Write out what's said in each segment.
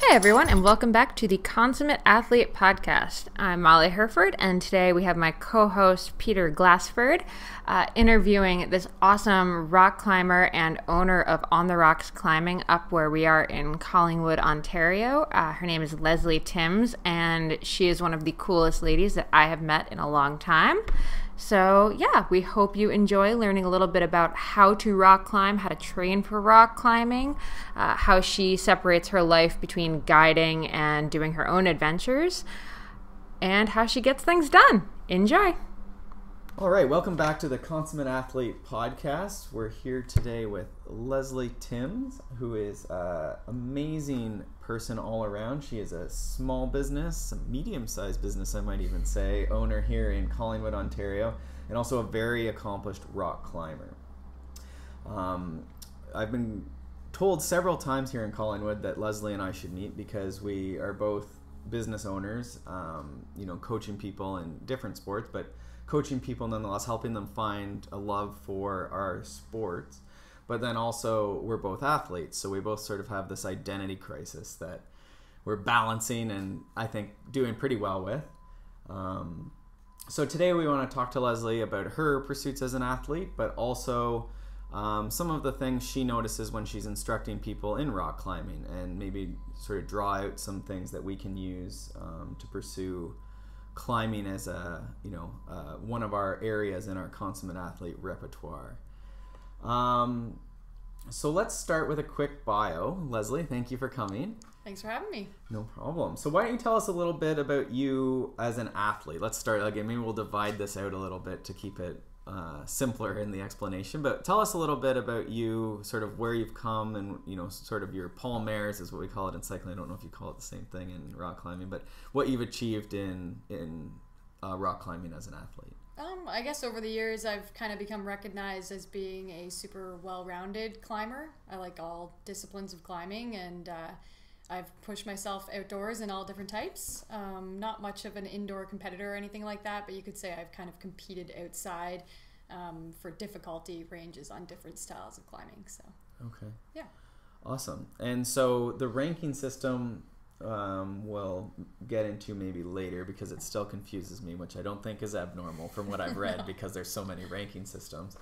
Hey everyone, and welcome back to the Consummate Athlete Podcast. I'm Molly Herford, and today we have my co-host Peter Glassford interviewing this awesome rock climber and owner of On the Rocks Climbing up where we are in Collingwood, Ontario. Her name is Leslie Timms, and she is one of the coolest ladies that I have met in a long time. So yeah, we hope you enjoy learning a little bit about how to rock climb, how to train for rock climbing, how she separates her life between guiding and doing her own adventures, and how she gets things done. Enjoy! All right, welcome back to the Consummate Athlete Podcast. We're here today with Leslie Timms, who is an amazing person all around. She is a small business, a medium-sized business, I might even say, owner here in Collingwood, Ontario, and also a very accomplished rock climber. I've been told several times here in Collingwood that Leslie and I should meet because we are both business owners, coaching people in different sports, but coaching people nonetheless, helping them find a love for our sports. But then also we're both athletes, so we both sort of have this identity crisis that we're balancing and I think doing pretty well with. So today we want to talk to Leslie about her pursuits as an athlete, but also some of the things she notices when she's instructing people in rock climbing, and maybe sort of draw out some things that we can use to pursue climbing as one of our areas in our consummate athlete repertoire. So let's start with a quick bio. Leslie, thank you for coming. Thanks for having me. No problem. So why don't you tell us a little bit about you as an athlete? Let's start again. Maybe we'll divide this out a little bit to keep it simpler in the explanation. But tell us a little bit about you, sort of where you've come, and sort of your palmares is what we call it in cycling. I don't know if you call it the same thing in rock climbing, but what you've achieved in rock climbing as an athlete. I guess over the years I've kind of become recognized as being a super well-rounded climber. I like all disciplines of climbing, and I've pushed myself outdoors in all different types. Not much of an indoor competitor or anything like that, but you could say I've kind of competed outside for difficulty ranges on different styles of climbing. So okay, yeah, awesome. And so the ranking system we'll get into maybe later because it still confuses me, which I don't think is abnormal from what I've read because there's so many ranking systems.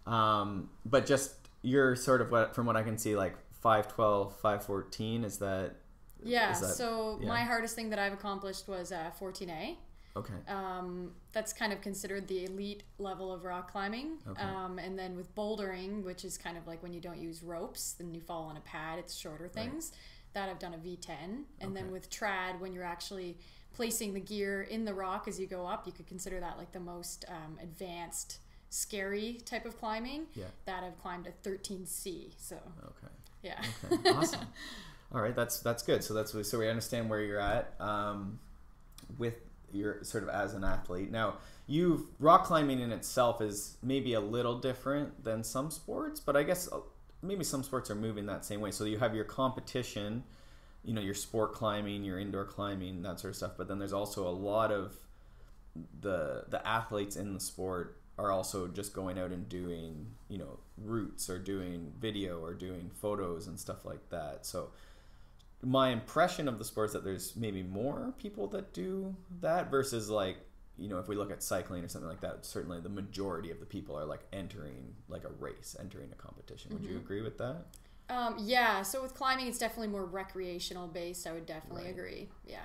But just you're sort of, from what I can see, like 512, 514, is that? Yeah, so my hardest thing that I've accomplished was 14A. Okay. That's kind of considered the elite level of rock climbing. Okay. And then with bouldering, which is kind of like when you don't use ropes, then you fall on a pad, it's shorter things. Right. That I've done a V10. And then with trad, when you're actually placing the gear in the rock as you go up, you could consider that like the most advanced, scary type of climbing. Yeah. That I've climbed a 13C. So okay. Yeah. Okay. Awesome. All right, that's good. So we understand where you're at with your sort of as an athlete. Now, rock climbing in itself is maybe a little different than some sports, but I guess maybe some sports are moving that same way. So you have your competition, your sport climbing, your indoor climbing, that sort of stuff. But then there's also a lot of the athletes in the sport are also just going out and doing, routes or doing video or doing photos and stuff like that. So my impression of the sport is that there's maybe more people that do that versus like, if we look at cycling or something like that, certainly the majority of the people are like entering like a race, entering a competition. Would you agree with that? Yeah. So with climbing, it's definitely more recreational based. I would definitely agree. Yeah.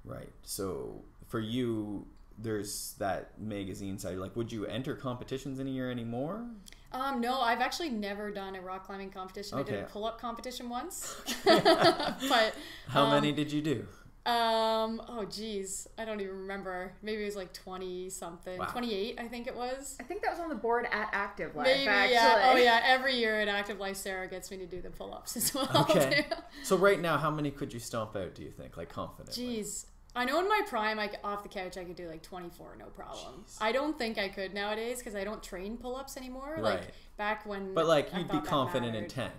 Right. So for you, there's that magazine side. Like, would you enter competitions in a year anymore? No, I've actually never done a rock climbing competition. Okay. I did a pull-up competition once. But how many did you do? Oh geez, I don't even remember. Maybe it was like 20 something. Wow. 28, I think it was. I think that was on the board at Active Life. Maybe, actually. yeah. Oh yeah, every year at Active Life, Sarah gets me to do the pull-ups as well. Okay. So right now, how many could you stomp out, do you think, like confidently? Jeez. I know in my prime, off the couch, I could do like 24, no problem. Jeez. I don't think I could nowadays because I don't train pull-ups anymore. Right. Like back when. But like you'd be confident in 10.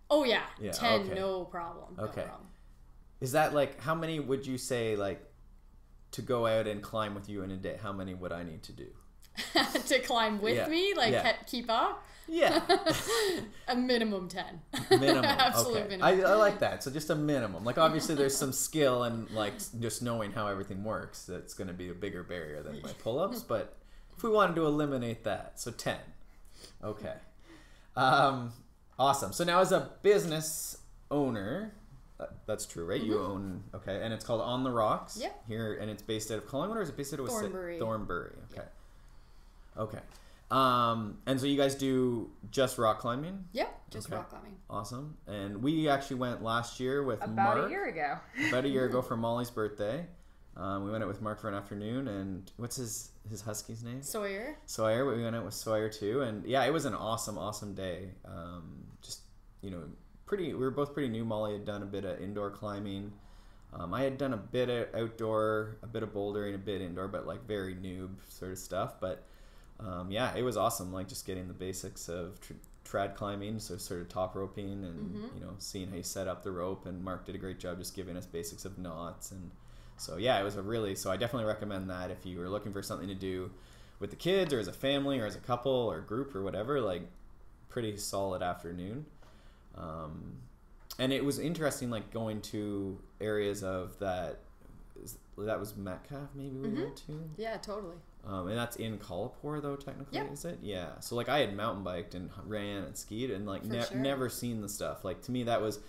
Oh yeah, 10, okay. No problem. Okay. No problem. Is that like, how many would you say, like, to go out and climb with you in a day, how many would I need to do? To climb with me? Like, keep up? Yeah. A minimum 10. Minimum. Absolute Okay. minimum. I like that. So just a minimum. Like obviously there's some skill and like just knowing how everything works. That's going to be a bigger barrier than my pull-ups. But if we wanted to eliminate that, so 10. Okay. Awesome. So now as a business owner, that's true, right? You own, okay. And it's called On the Rocks. Yep. Here, and it's based out of Collingwood or is it based out of Thornbury. Thornbury. Okay. Yep. Okay. And so you guys do just rock climbing? Yep, just Okay. rock climbing. Awesome. And we actually went last year with About Mark. a year ago. About a year ago for Molly's birthday. We went out with Mark for an afternoon, and what's his husky's name? Sawyer. Sawyer. We went out with Sawyer too, and yeah, it was an awesome day. Just we were both pretty new. Molly had done a bit of indoor climbing. I had done a bit of outdoor, a bit of bouldering, a bit indoor, but like very noob sort of stuff. But yeah, it was awesome. Like just getting the basics of trad climbing, so sort of top roping, and seeing how you set up the rope. And Mark did a great job just giving us basics of knots. And so yeah, it was so I definitely recommend that if you were looking for something to do with the kids, or as a family, or as a couple, or group, or whatever. Like pretty solid afternoon. And it was interesting, like going to areas of that was Metcalfe, maybe we went to. Yeah, totally. And that's in Collingwood, though, technically, Yep. is it? Yeah. So like I had mountain biked and ran and skied and like For sure. never seen the stuff. Like to me, that was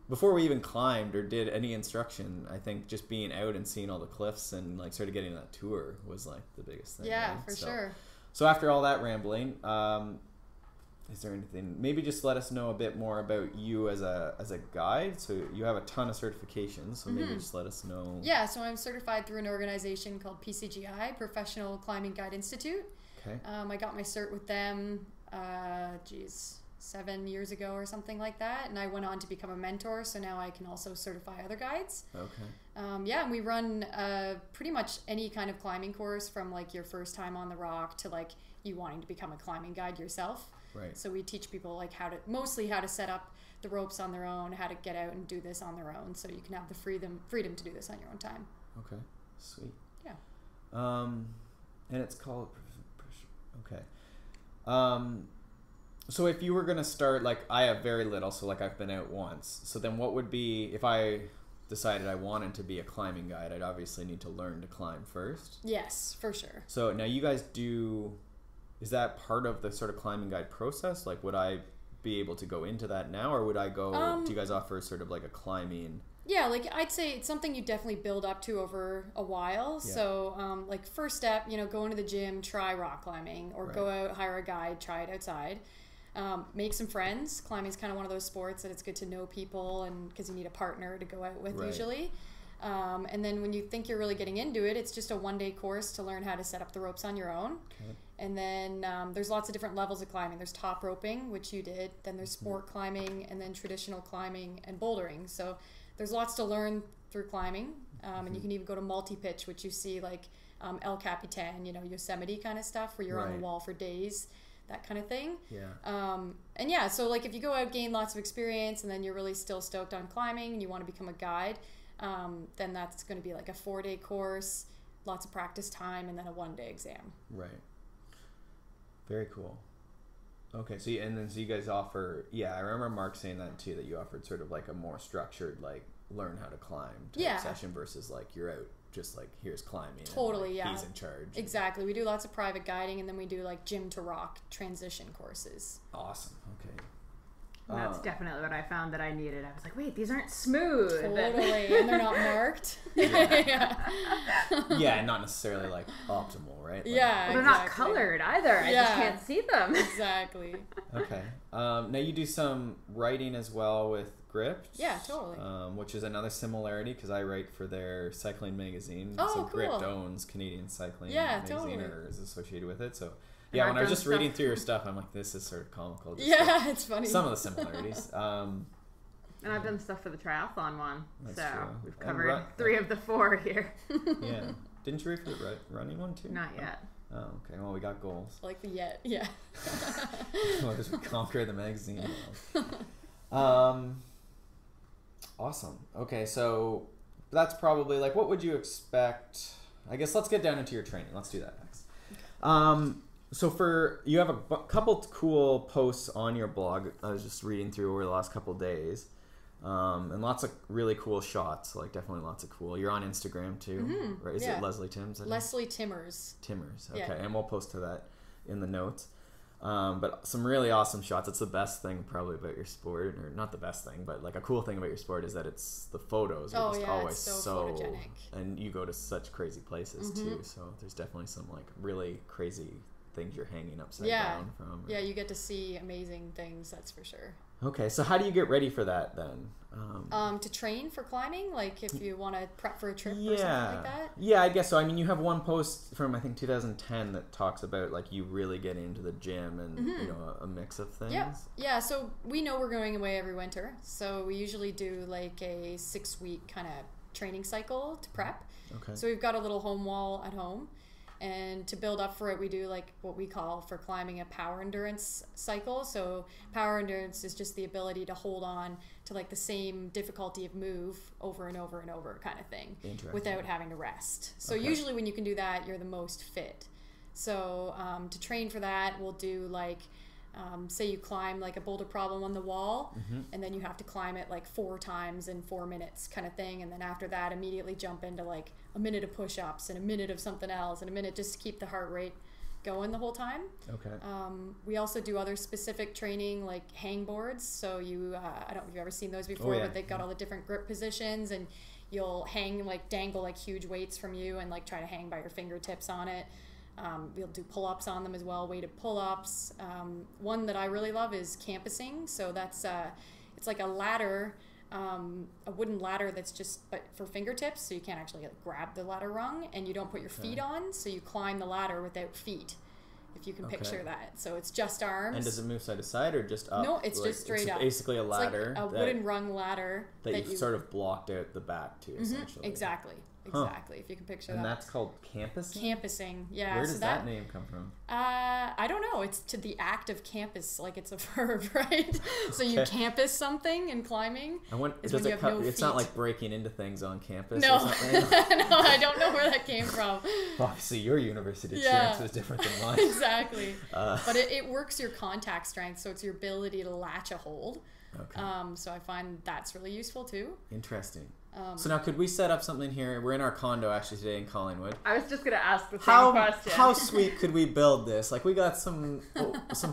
before we even climbed or did any instruction. I think just being out and seeing all the cliffs and like sort of getting that tour was like the biggest thing. Yeah, right? for sure. So after all that rambling, is there anything? Maybe just let us know a bit more about you as a guide. So you have a ton of certifications. So maybe just let us know. Yeah, so I'm certified through an organization called PCGI, Professional Climbing Guide Institute. Okay. I got my cert with them, 7 years ago or something like that, and I went on to become a mentor. So now I can also certify other guides. Okay. Yeah, and we run pretty much any kind of climbing course, from like your first time on the rock to like you wanting to become a climbing guide yourself. Right. So we teach people like mostly how to set up the ropes on their own, how to get out and do this on their own, so you can have the freedom to do this on your own time. Okay. Sweet. Yeah. And it's called. Okay. So if you were gonna start, like I have very little, so like I've been out once. So then what would be if I decided I wanted to be a climbing guide? I'd obviously need to learn to climb first. Yes, for sure. So now you guys do. Is that part of the sort of climbing guide process? Like, would I be able to go into that now, or would I go? Do you guys offer sort of like a climbing? Yeah, like I'd say it's something you definitely build up to over a while. Yeah. So, like first step, go into the gym, try rock climbing, or go out, hire a guide, try it outside. Make some friends. Climbing is kind of one of those sports that it's good to know people, and because you need a partner to go out with usually. And then when you think you're really getting into it, it's just a one-day course to learn how to set up the ropes on your own. Okay. And then there's lots of different levels of climbing. There's top roping, which you did. Then there's sport climbing, and then traditional climbing and bouldering. So there's lots to learn through climbing. And you can even go to multi-pitch, which you see like El Capitan, Yosemite kind of stuff, where you're on the wall for days, that kind of thing. Yeah. And yeah, so like if you go out, gain lots of experience, and then you're really still stoked on climbing and you want to become a guide, then that's going to be like a 4-day course, lots of practice time, and then a 1-day exam. Right. Very cool. Okay, so you guys offer. Yeah, I remember Mark saying that too. That you offered sort of like a more structured, like learn how to climb type session versus like you're out just like here's climbing. Totally, and, like, yeah. He's in charge. Exactly. We do lots of private guiding, and then we do like gym to rock transition courses. Awesome. Okay. That's definitely what I found that I needed. I was like, wait, these aren't smooth. Totally, and they're not marked. Yeah, not necessarily like optimal, right? Like, Yeah, they're not colored either. I just can't see them. Exactly. Okay. Now you do some writing as well with Gripped. Yeah, totally. Which is another similarity because I write for their cycling magazine. Oh, so cool. Gripped owns Canadian Cycling magazine totally. or is associated with it. So yeah, when I was just reading through your stuff, I'm like, this is sort of comical. Just Yeah, it's funny. Some of the similarities. And I've done stuff for the triathlon one. That's so true. we've covered 3 of the 4 here. Yeah. Didn't you read for the running one too? Not yet. Oh, okay. Well, we got goals. Like the yet, yeah. We'll just conquer the magazine. Awesome. Okay, so that's probably like, what would you expect? I guess let's get down into your training. Let's do that next. So you have a couple cool posts on your blog. I was just reading through over the last couple of days, and lots of really cool shots. Like definitely lots of cool. You're on Instagram too, right? Is it Leslie Timms? Leslie Timmers. Timmers. Okay, Yeah. and we'll post to that in the notes. But some really awesome shots. It's the best thing probably about your sport, or not the best thing, but like a cool thing about your sport is that it's the photos are just always it's so photogenic. And you go to such crazy places too. So there's definitely some like really crazy things you're hanging upside down from. Yeah, you get to see amazing things, that's for sure. Okay, so how do you get ready for that then? To train for climbing, like if you want to prep for a trip or something like that? Yeah, I guess so. I mean, you have one post from, I think, 2010 that talks about, like, you really getting into the gym and, you know, a mix of things. Yeah, so we know we're going away every winter. So we usually do, like, a 6-week kind of training cycle to prep. Okay. So we've got a little home wall at home. And to build up for it, we do like what we call for climbing a power endurance cycle. So power endurance is just the ability to hold on to like the same difficulty of move over and over and over kind of thing without having to rest. So usually when you can do that, you're the most fit. So to train for that, we'll do like, say you climb like a boulder problem on the wall, and then you have to climb it like 4 times in 4 minutes kind of thing. And then after that, immediately jump into like a minute of push-ups and a minute of something else and a minute just to keep the heart rate going the whole time. Okay. We also do other specific training like hang boards. So you, I don't know if you've ever seen those before, but they've got all the different grip positions, and you'll hang like dangle like huge weights from you and like try to hang by your fingertips on it. We'll do pull-ups on them as well, weighted pull-ups. One that I really love is campusing. So that's it's like a ladder, a wooden ladder that's just but for fingertips, so you can't actually like, grab the ladder rung, and you don't put your feet on, so you climb the ladder without feet. If you can picture that. So it's just arms. And does it move side to side or just up? No, it's just straight up. Basically a ladder. It's like a wooden rung ladder. That you've sort of blocked out the back to, essentially. Exactly. Exactly, if you can picture that. And that's called campusing? Campusing, yeah. Where does that name come from? I don't know. It's to the act of campus, like it's a verb, right? So you campus something in climbing. It's not like breaking into things on campus or something? No, I don't know where that came from. Obviously, your university experience was different than mine. Exactly. But it works your contact strength, so it's your ability to latch a hold. Okay. So I find that's really useful too. Interesting. So now, could we set up something here? We're in our condo actually today in Collingwood. I was just gonna ask the same question. How sweet could we build this? Like, we got some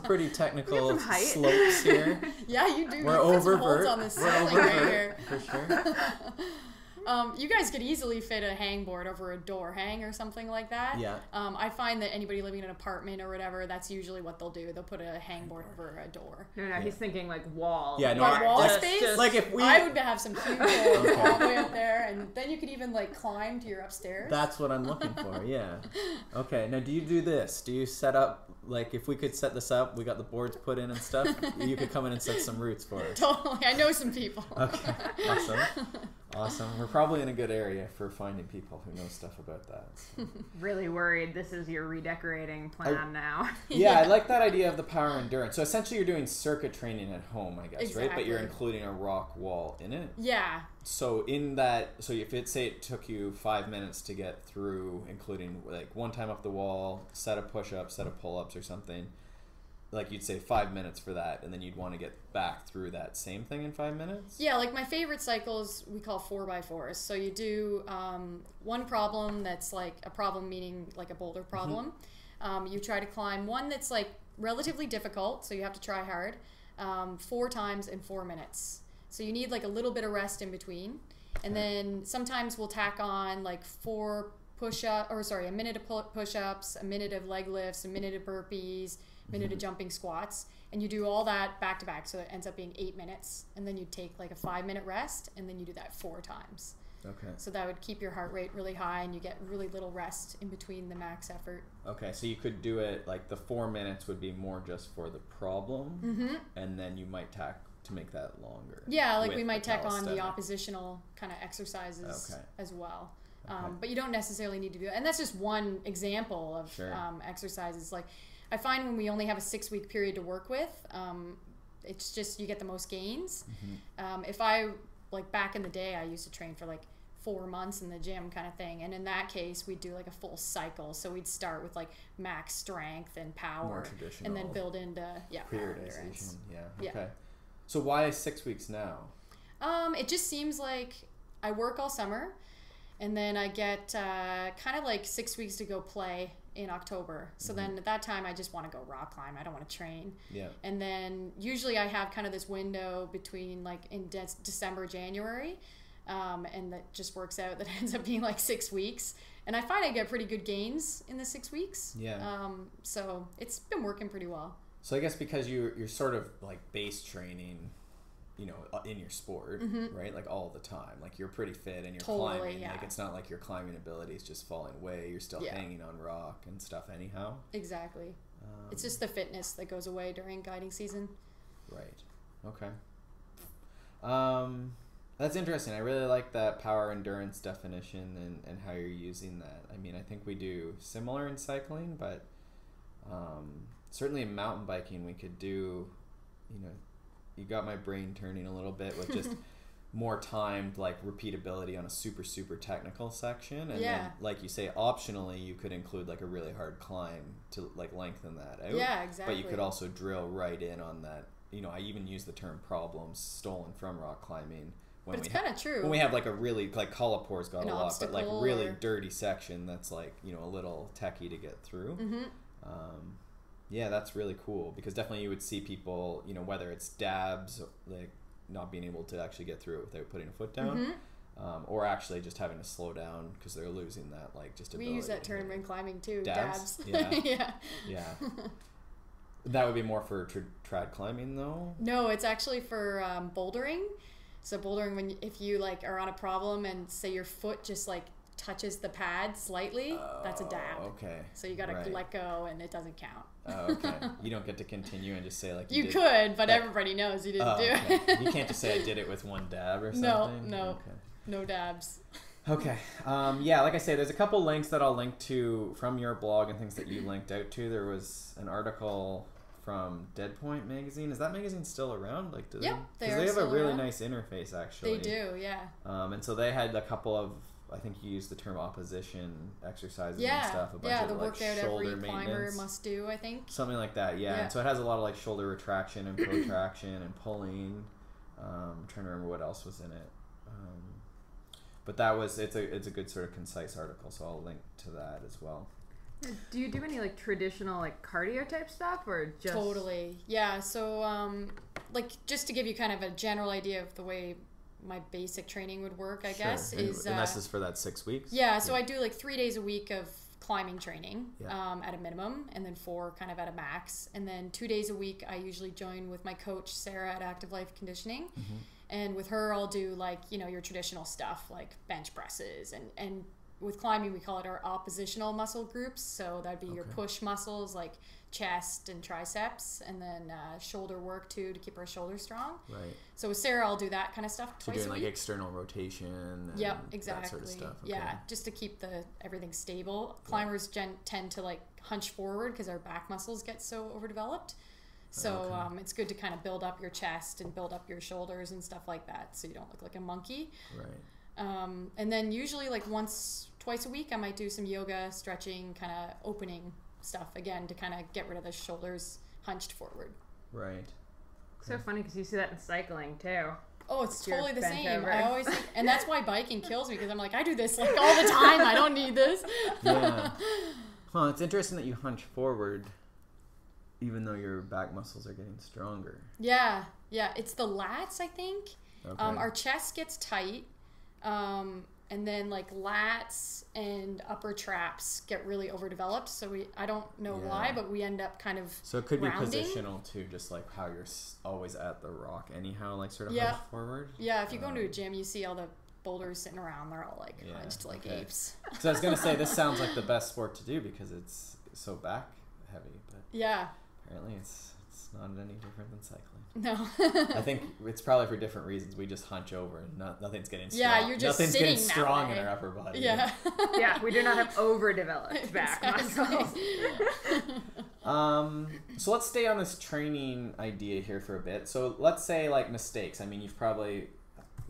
pretty technical slopes here. Yeah, you do. We're oververt on the ceiling right here. For sure. You guys could easily fit a hang board over a door hang or something like that. Yeah. I find that anybody living in an apartment or whatever, that's usually what they'll do. They'll put a hang board over a door. No, he's thinking like wall. Yeah, no. Like wall space? Like if we... I would have some huge holes all the way up there, and then you could even like climb to your upstairs. That's what I'm looking for, yeah. Okay, now do you do this? Do you set up, like if we could set this up, we got the boards put in and stuff, you could come in and set some roots for us. Totally, I know some people. Okay, awesome. We're probably in a good area for finding people who know stuff about that. So. Really worried this is your redecorating plan now. Yeah, I like that idea of the power endurance. So essentially you're doing circuit training at home, I guess, exactly. right? But you're including a rock wall in it. Yeah. So in that, so if it took you 5 minutes to get through, including like one time up the wall, set of push-ups, set of pull-ups or something, like you'd say 5 minutes for that, and then you'd want to get back through that same thing in 5 minutes? Yeah, like my favorite cycles we call 4x4s. So you do one problem that's like a problem meaning like a boulder problem. You try to climb one that's like relatively difficult, so you have to try hard, 4 times in 4 minutes. So you need like a little bit of rest in between. And then sometimes we'll tack on like a minute of push-ups, a minute of leg lifts, a minute of burpees, minute of jumping squats, and you do all that back to back, so it ends up being 8 minutes, and then you take like a 5-minute rest, and then you do that 4 times. Okay. So that would keep your heart rate really high, and you get really little rest in between the max effort. Okay, so you could do it like the 4 minutes would be more just for the problem, and then you might tack to make that longer. Yeah, like we might tack on the oppositional kind of exercises as well. But you don't necessarily need to do that, and that's just one example of exercises. Like I find when we only have a 6-week period to work with, it's just you get the most gains. If I, like back in the day, I used to train for like 4 months in the gym kind of thing. And in that case, we'd do like a full cycle. So we'd start with like max strength and power, more traditional, and then build into power endurance. Yeah. Okay. So why 6 weeks now? It just seems like I work all summer, and then I get kind of like 6 weeks to go play in October. So then at that time, I just want to go rock climb. I don't want to train. Yeah. And then usually I have kind of this window between like in December, January, and that just works out. That ends up being like 6 weeks. And I find I get pretty good gains in the 6 weeks. Yeah. So it's been working pretty well. So I guess because you're sort of like base training, you know, in your sport, right? Like all the time. Like you're pretty fit and you're climbing. Yeah. Like it's not like your climbing ability is just falling away. You're still hanging on rock and stuff anyhow. Exactly. It's just the fitness that goes away during guiding season. Right. Okay. That's interesting. I really like that power endurance definition and how you're using that. I mean, I think we do similar in cycling, but certainly in mountain biking we could do, you know, you got my brain turning a little bit with just more timed like repeatability on a super technical section, and then like you say, optionally you could include like a really hard climb to like lengthen that out. Yeah, exactly. But you could also drill right in on that. You know, I even use the term problems stolen from rock climbing. But it's kind of true. When we have like a really, like Collingwood's got a lot, but like really or... dirty section that's like, you know, a little techie to get through. Yeah, that's really cool, because definitely you would see people, you know, whether it's dabs, like not being able to actually get through it without putting a foot down, or actually just having to slow down because they're losing that like just ability. We use that term in climbing too. Dabs. Yeah. Yeah. That would be more for trad climbing though. No, it's actually for bouldering. So bouldering, if you like are on a problem and say your foot just like touches the pad slightly, that's a dab. Okay. So you gotta let go, and it doesn't count. Oh, okay. You don't get to continue and just say like you could, but everybody knows you didn't do it. You can't just say I did it with one dab or something. No, no dabs. Okay. Yeah, like I say, there's a couple links that I'll link to from your blog and things that you linked out to. There was an article from Dead Point magazine. Is that magazine still around? Like, yep, they have a really nice interface actually. They do, yeah. And so they had a couple of, I think you used the term opposition exercises and stuff. A bunch of the like workout shoulder every climber must do, I think. Something like that, yeah. And so it has a lot of like shoulder retraction and protraction and pulling. I'm trying to remember what else was in it. But it's a good sort of concise article, so I'll link to that as well. Do you do any like traditional like cardio type stuff, or just Totally, yeah. So like just to give you kind of a general idea of the way my basic training would work, I guess, is and this is for that 6 weeks. Yeah, so I do like 3 days a week of climbing training at a minimum, and then 4 kind of at a max, and then 2 days a week I usually join with my coach Sarah at Active Life Conditioning. And with her I'll do like, you know, your traditional stuff like bench presses, and with climbing we call it our oppositional muscle groups. So that'd be your push muscles like chest and triceps, and then shoulder work too to keep our shoulders strong. Right. So with Sarah I'll do that kind of stuff twice a week. So doing like external rotation and exactly. that sort of stuff. Okay. Yeah, just to keep everything stable. Climbers tend to like hunch forward because our back muscles get so overdeveloped. So it's good to kind of build up your chest and build up your shoulders and stuff like that, so you don't look like a monkey. Right. And then usually like twice a week I might do some yoga, stretching, kind of opening stuff again to kind of get rid of the shoulders hunched forward. Right. So funny because you see that in cycling too. Oh, it's totally the same. Over. I always think, and that's why biking kills me, because I'm like, I do this like all the time. I don't need this. Yeah. Well, it's interesting that you hunch forward even though your back muscles are getting stronger. Yeah. It's the lats, I think. Okay. Our chest gets tight. And then like lats and upper traps get really overdeveloped. So I don't know why, but we end up kind of So it could rounding. Be positional too, just like how you're always at the rock anyhow, like sort of hunched forward. Yeah, if you go into a gym, you see all the boulders sitting around. They're all like hunched like apes. So I was going to say, this sounds like the best sport to do because it's so back heavy. But apparently it's not any different than cycling. No. I think it's probably for different reasons. We just hunch over and nothing's getting strong. Yeah, you're just nothing's sitting getting strong that way. in our upper body. Yeah. Yeah, we do not have overdeveloped back muscles. So let's stay on this training idea here for a bit. So let's say like mistakes. I mean, you've probably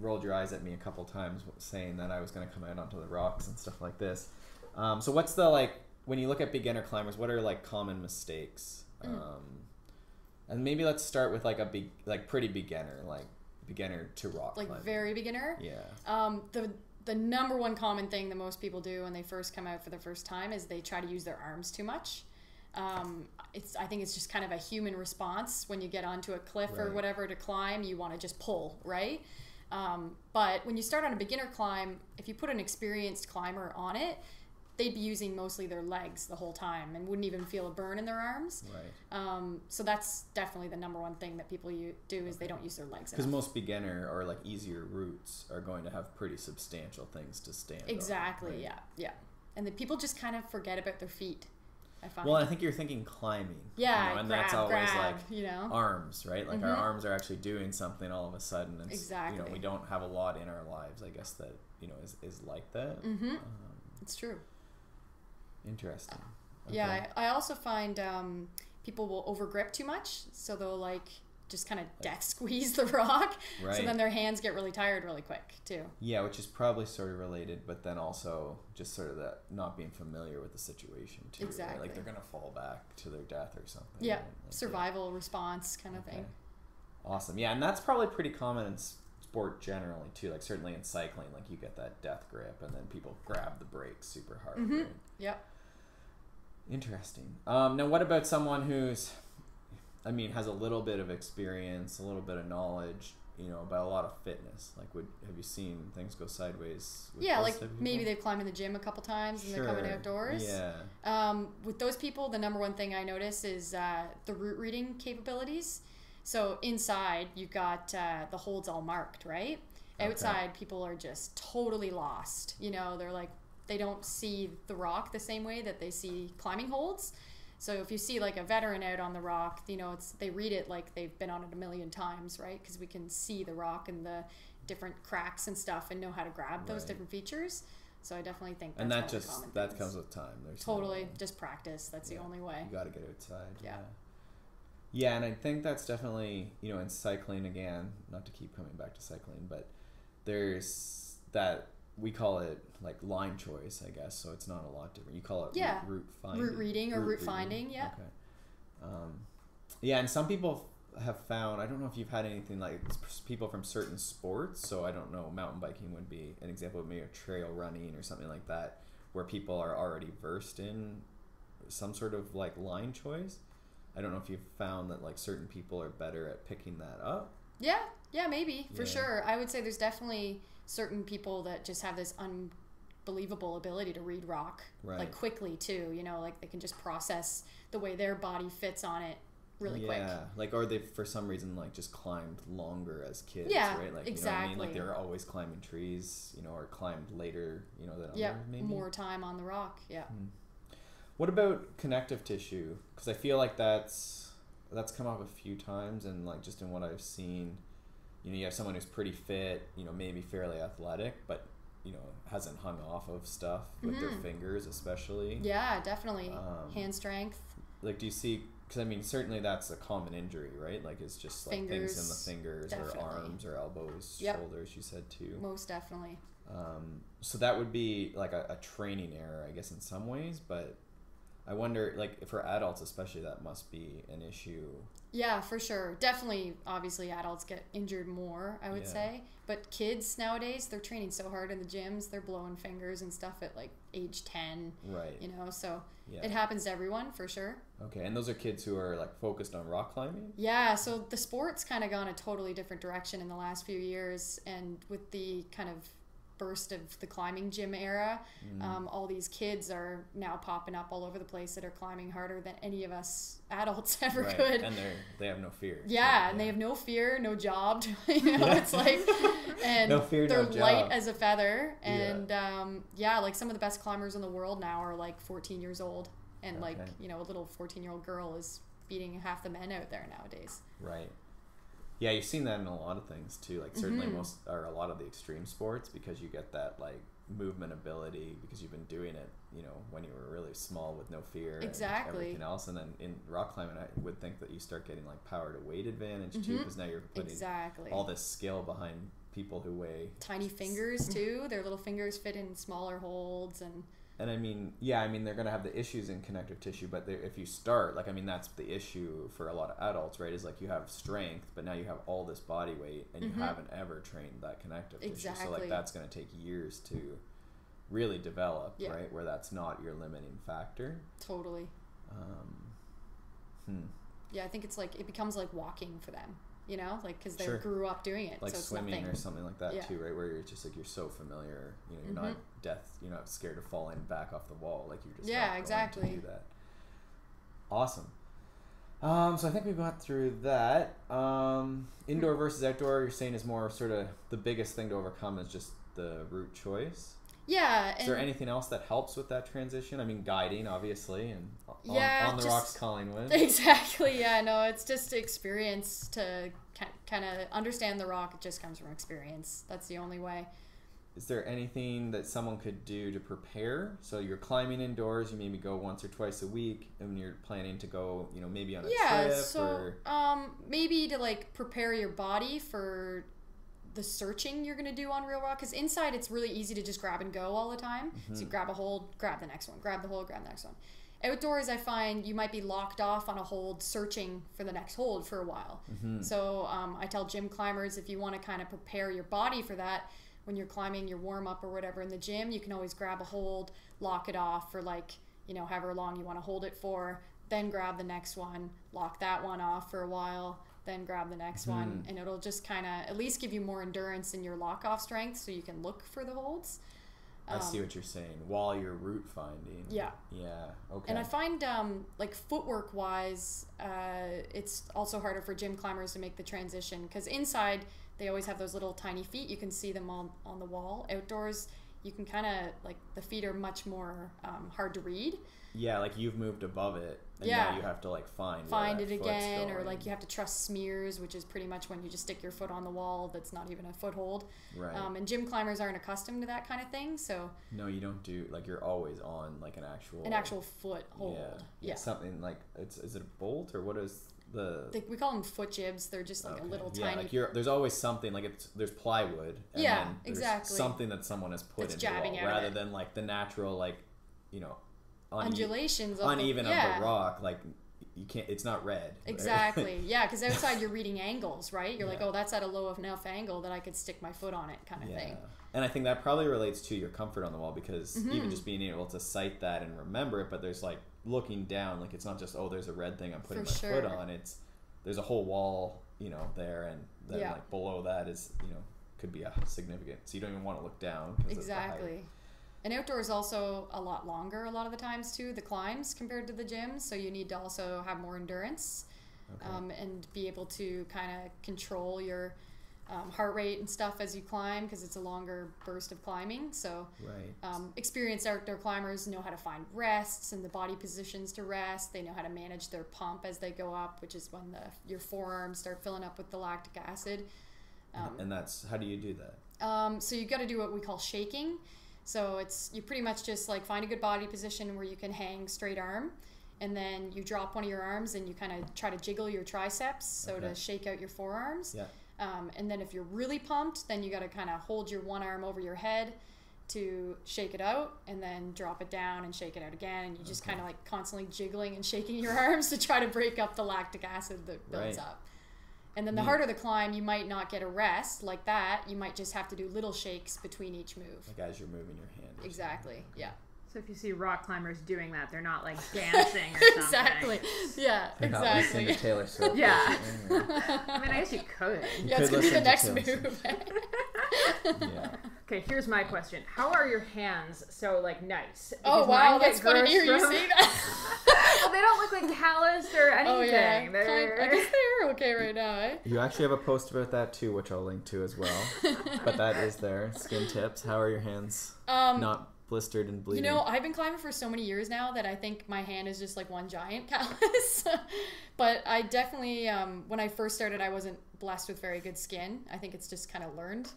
rolled your eyes at me a couple times saying that I was going to come out onto the rocks and stuff like this. So what's the, like, when you look at beginner climbers, what are like common mistakes? And maybe let's start with like pretty beginner, like beginner to rock climbing. Like very beginner? Yeah. The number one common thing that most people do when they first come out for the first time is they try to use their arms too much. I think it's just kind of a human response when you get onto a cliff or whatever to climb, you want to just pull, right? But when you start on a beginner climb, if you put an experienced climber on it, they'd be using mostly their legs the whole time and wouldn't even feel a burn in their arms. Right. So that's definitely the number one thing that people do is they don't use their legs because most beginner or like easier routes are going to have pretty substantial things to stand exactly on, right? Yeah and the people just kind of forget about their feet, I find. Well, I think you're thinking climbing, and that's always grab, like arms, right? Like our arms are actually doing something all of a sudden, and exactly. We don't have a lot in our lives, I guess, that is like that. It's true. Interesting. Okay. Yeah, I also find people will overgrip too much, so they'll like just kind of death squeeze the rock, right. So then their hands get really tired really quick too. Yeah, which is probably sort of related, but then also just sort of that not being familiar with the situation too. Exactly. Right? Like they're gonna fall back to their death or something. Yeah, right? Like, survival response kind of thing. Awesome. Yeah, and that's probably pretty common in sport generally too. Like certainly in cycling, like you get that death grip, and then people grab the brakes super hard. Right? Yep. Interesting. Now, what about someone who's, has a little bit of experience, a little bit of knowledge, about a lot of fitness? Like, have you seen things go sideways? With like maybe they've climbed in the gym a couple times and they're coming outdoors. Yeah. With those people, the number one thing I notice is the route reading capabilities. So inside, you've got the holds all marked, right? Outside, people are just totally lost. They're like, they don't see the rock the same way that they see climbing holds. So if you see like a veteran out on the rock, they read it like they've been on it a million times, right? Because we can see the rock and the different cracks and stuff and know how to grab those different features. So I definitely think that's one of the common things. Comes with time. There's totally just practice. That's the only way. You got to get outside. Yeah. Yeah, and I think that's definitely, in cycling again, not to keep coming back to cycling, but there's that, we call it like line choice, I guess, so it's not a lot different. You call it route finding. Route reading or route finding, yeah. Okay. And some people have found, I don't know if you've had anything like people from certain sports, so I don't know, mountain biking would be an example of maybe a trail running or something like that, where people are already versed in some sort of like line choice. I don't know if you've found that like certain people are better at picking that up. Yeah, maybe, for sure. I would say there's definitely certain people that just have this unbelievable ability to read rock, like quickly too, like they can just process the way their body fits on it really quick. Yeah, like, or they for some reason like just climbed longer as kids, right? Like, exactly. You know what I mean? Like they were always climbing trees, or climbed later, than others maybe. More time on the rock, What about connective tissue? Because I feel like that's come up a few times, and like just in what I've seen, you have someone who's pretty fit, maybe fairly athletic, but hasn't hung off of stuff with their fingers, especially. Yeah, definitely. Hand strength. Like, do you see? Because certainly that's a common injury, right? Like, it's just like fingers, things in the fingers, definitely. or arms, or elbows, shoulders. You said too. Most definitely. So that would be like a training error, I guess, in some ways, but I wonder, like, for adults especially, that must be an issue. Yeah, for sure. Definitely, obviously, adults get injured more, I would say. But kids nowadays, they're training so hard in the gyms, they're blowing fingers and stuff at, like, age 10. Right. So it happens to everyone, for sure. Okay, and those are kids who are, like, focused on rock climbing? Yeah, so the sport's kind of gone a totally different direction in the last few years, and with the kind of burst of the climbing gym era, all these kids are now popping up all over the place that are climbing harder than any of us adults ever could. And they have no fear. And they have no fear, no job. It's like, and no fear, they're no job. light as a feather. And like some of the best climbers in the world now are like 14 years old, and like a little 14-year-old girl is beating half the men out there nowadays. Right. Yeah, you've seen that in a lot of things too. Like certainly a lot of the extreme sports, because you get that like movement ability because you've been doing it, when you were really small with no fear. Exactly. And everything else, and then in rock climbing, I would think that you start getting like power to weight advantage too, because now you're putting all this skill behind people who weigh tiny fingers too. Their little fingers fit in smaller holds, and I mean, yeah, I mean, they're going to have the issues in connective tissue, but if you start, like, I mean, that's the issue for a lot of adults, right? Is like you have strength, but now you have all this body weight, and you haven't ever trained that connective tissue. So, like, that's going to take years to really develop, right? Where that's not your limiting factor. Totally. Yeah, I think it's like, it becomes like walking for them. You know, like, because they grew up doing it, like so it's swimming nothing. Or something like that too, right? Where you're just like, you're so familiar, you know, you're not scared of falling back off the wall, like you're just not going to do that. Awesome. So I think we got through that. Indoor versus outdoor, you're saying is more sort of the biggest thing to overcome is just the route choice. Yeah. Is there anything else that helps with that transition? I mean, guiding, obviously, and on the rocks, Collingwood. Exactly. Yeah. No, it's just experience to kind of understand the rock. It just comes from experience. That's the only way. Is there anything that someone could do to prepare? So you're climbing indoors. You maybe go once or twice a week, and you're planning to go, you know, maybe on a trip. So maybe to like prepare your body for the searching you're going to do on real rock, because inside it's really easy to just grab and go all the time. So you grab a hold, grab the next one, grab the hold, grab the next one. Outdoors, I find you might be locked off on a hold searching for the next hold for a while. So I tell gym climbers, if you want to kind of prepare your body for that, when you're climbing your warm-up or whatever in the gym, you can always grab a hold, lock it off for like, you know, however long you want to hold it for, then grab the next one, lock that one off for a while, then grab the next one, and it'll just kind of at least give you more endurance in your lock-off strength so you can look for the holds. I see what you're saying. While you're route finding. Yeah. Yeah. Okay. And I find, like, footwork-wise, it's also harder for gym climbers to make the transition, because inside they always have those little tiny feet. You can see them on the wall. Outdoors, you can kind of, like, the feet are much more hard to read. Yeah, like you've moved above it, and now you have to like find it again, or like you have to trust smears, which is pretty much when you just stick your foot on the wall that's not even a foothold. Right. And gym climbers aren't accustomed to that kind of thing, so no, you don't do, like, you're always on like an actual foothold. Yeah. Something like, is it a bolt, or what is we call them foot jibs. They're just like a little tiny. Like there's always something, like there's plywood. And then there's exactly. something that someone has put into the wall, rather than like the natural, like, you know, undulations uneven of the rock. Like you can't. It's not red. Exactly. Right? Yeah, because outside you're reading angles, right? You're like, oh, that's at a low enough angle that I could stick my foot on it, kind of thing. And I think that probably relates to your comfort on the wall, because even just being able to sight that and remember it, but there's like looking down, like it's not just, oh, there's a red thing I'm putting my foot on. There's a whole wall, you know, there, and then like below that is, you know, could be a significant. So you don't even want to look down. Exactly. And outdoor is also a lot longer a lot of the times too, the climbs compared to the gyms. So you need to also have more endurance, and be able to kind of control your heart rate and stuff as you climb, because it's a longer burst of climbing. So experienced outdoor climbers know how to find rests and the body positions to rest. They know how to manage their pump as they go up, which is when your forearms start filling up with the lactic acid. And that's, how do you do that? So you've got to do what we call shaking. So you pretty much just like find a good body position where you can hang straight arm, and then you drop one of your arms and you kind of try to jiggle your triceps, to shake out your forearms. Yeah. And then if you're really pumped, then you got to kind of hold your one arm over your head to shake it out, and then drop it down and shake it out again, and you just kind of like constantly jiggling and shaking your arms to try to break up the lactic acid that builds up. And then the harder the climb, you might not get a rest like that. You might just have to do little shakes between each move. Like as you're moving your hand. Exactly. Yeah. So if you see rock climbers doing that, they're not like dancing or something. Exactly. Yeah, they're exactly. Not listening to Taylor Swift. Yeah. I mean, I guess you could. Yeah, it's going to be the next move. Yeah. Okay, here's my question. How are your hands so, like, nice? Oh, wow, that's funny to hear you say that. Well, they don't look like calloused or anything. Oh, yeah. I guess they're okay right now, eh? You actually have a post about that, too, which I'll link to as well. But that is there. Skin tips. How are your hands? Not blistered and bleeding. You know, I've been climbing for so many years now that I think my hand is just like one giant callus. But I definitely, when I first started, I wasn't blessed with very good skin. I think it's just kind of learned.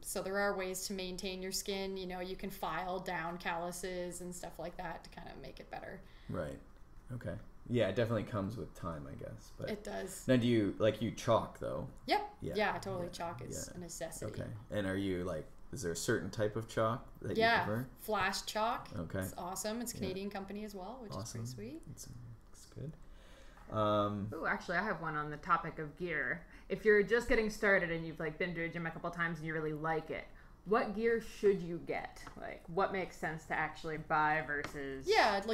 So there are ways to maintain your skin. You know, you can file down calluses and stuff like that to kind of make it better. Right. Okay. Yeah, it definitely comes with time, I guess. But It does. now, do you chalk though? Yep. Yeah. Yeah, totally. Chalk is a necessity. Okay. And are you is there a certain type of chalk that you prefer? Flash Chalk. Okay. It's awesome. It's a Canadian company as well, which is pretty sweet. It's good. Ooh, actually, I have one on the topic of gear. If you're just getting started and you've been to a gym a couple times and you really like it, what gear should you get? What makes sense to actually buy versus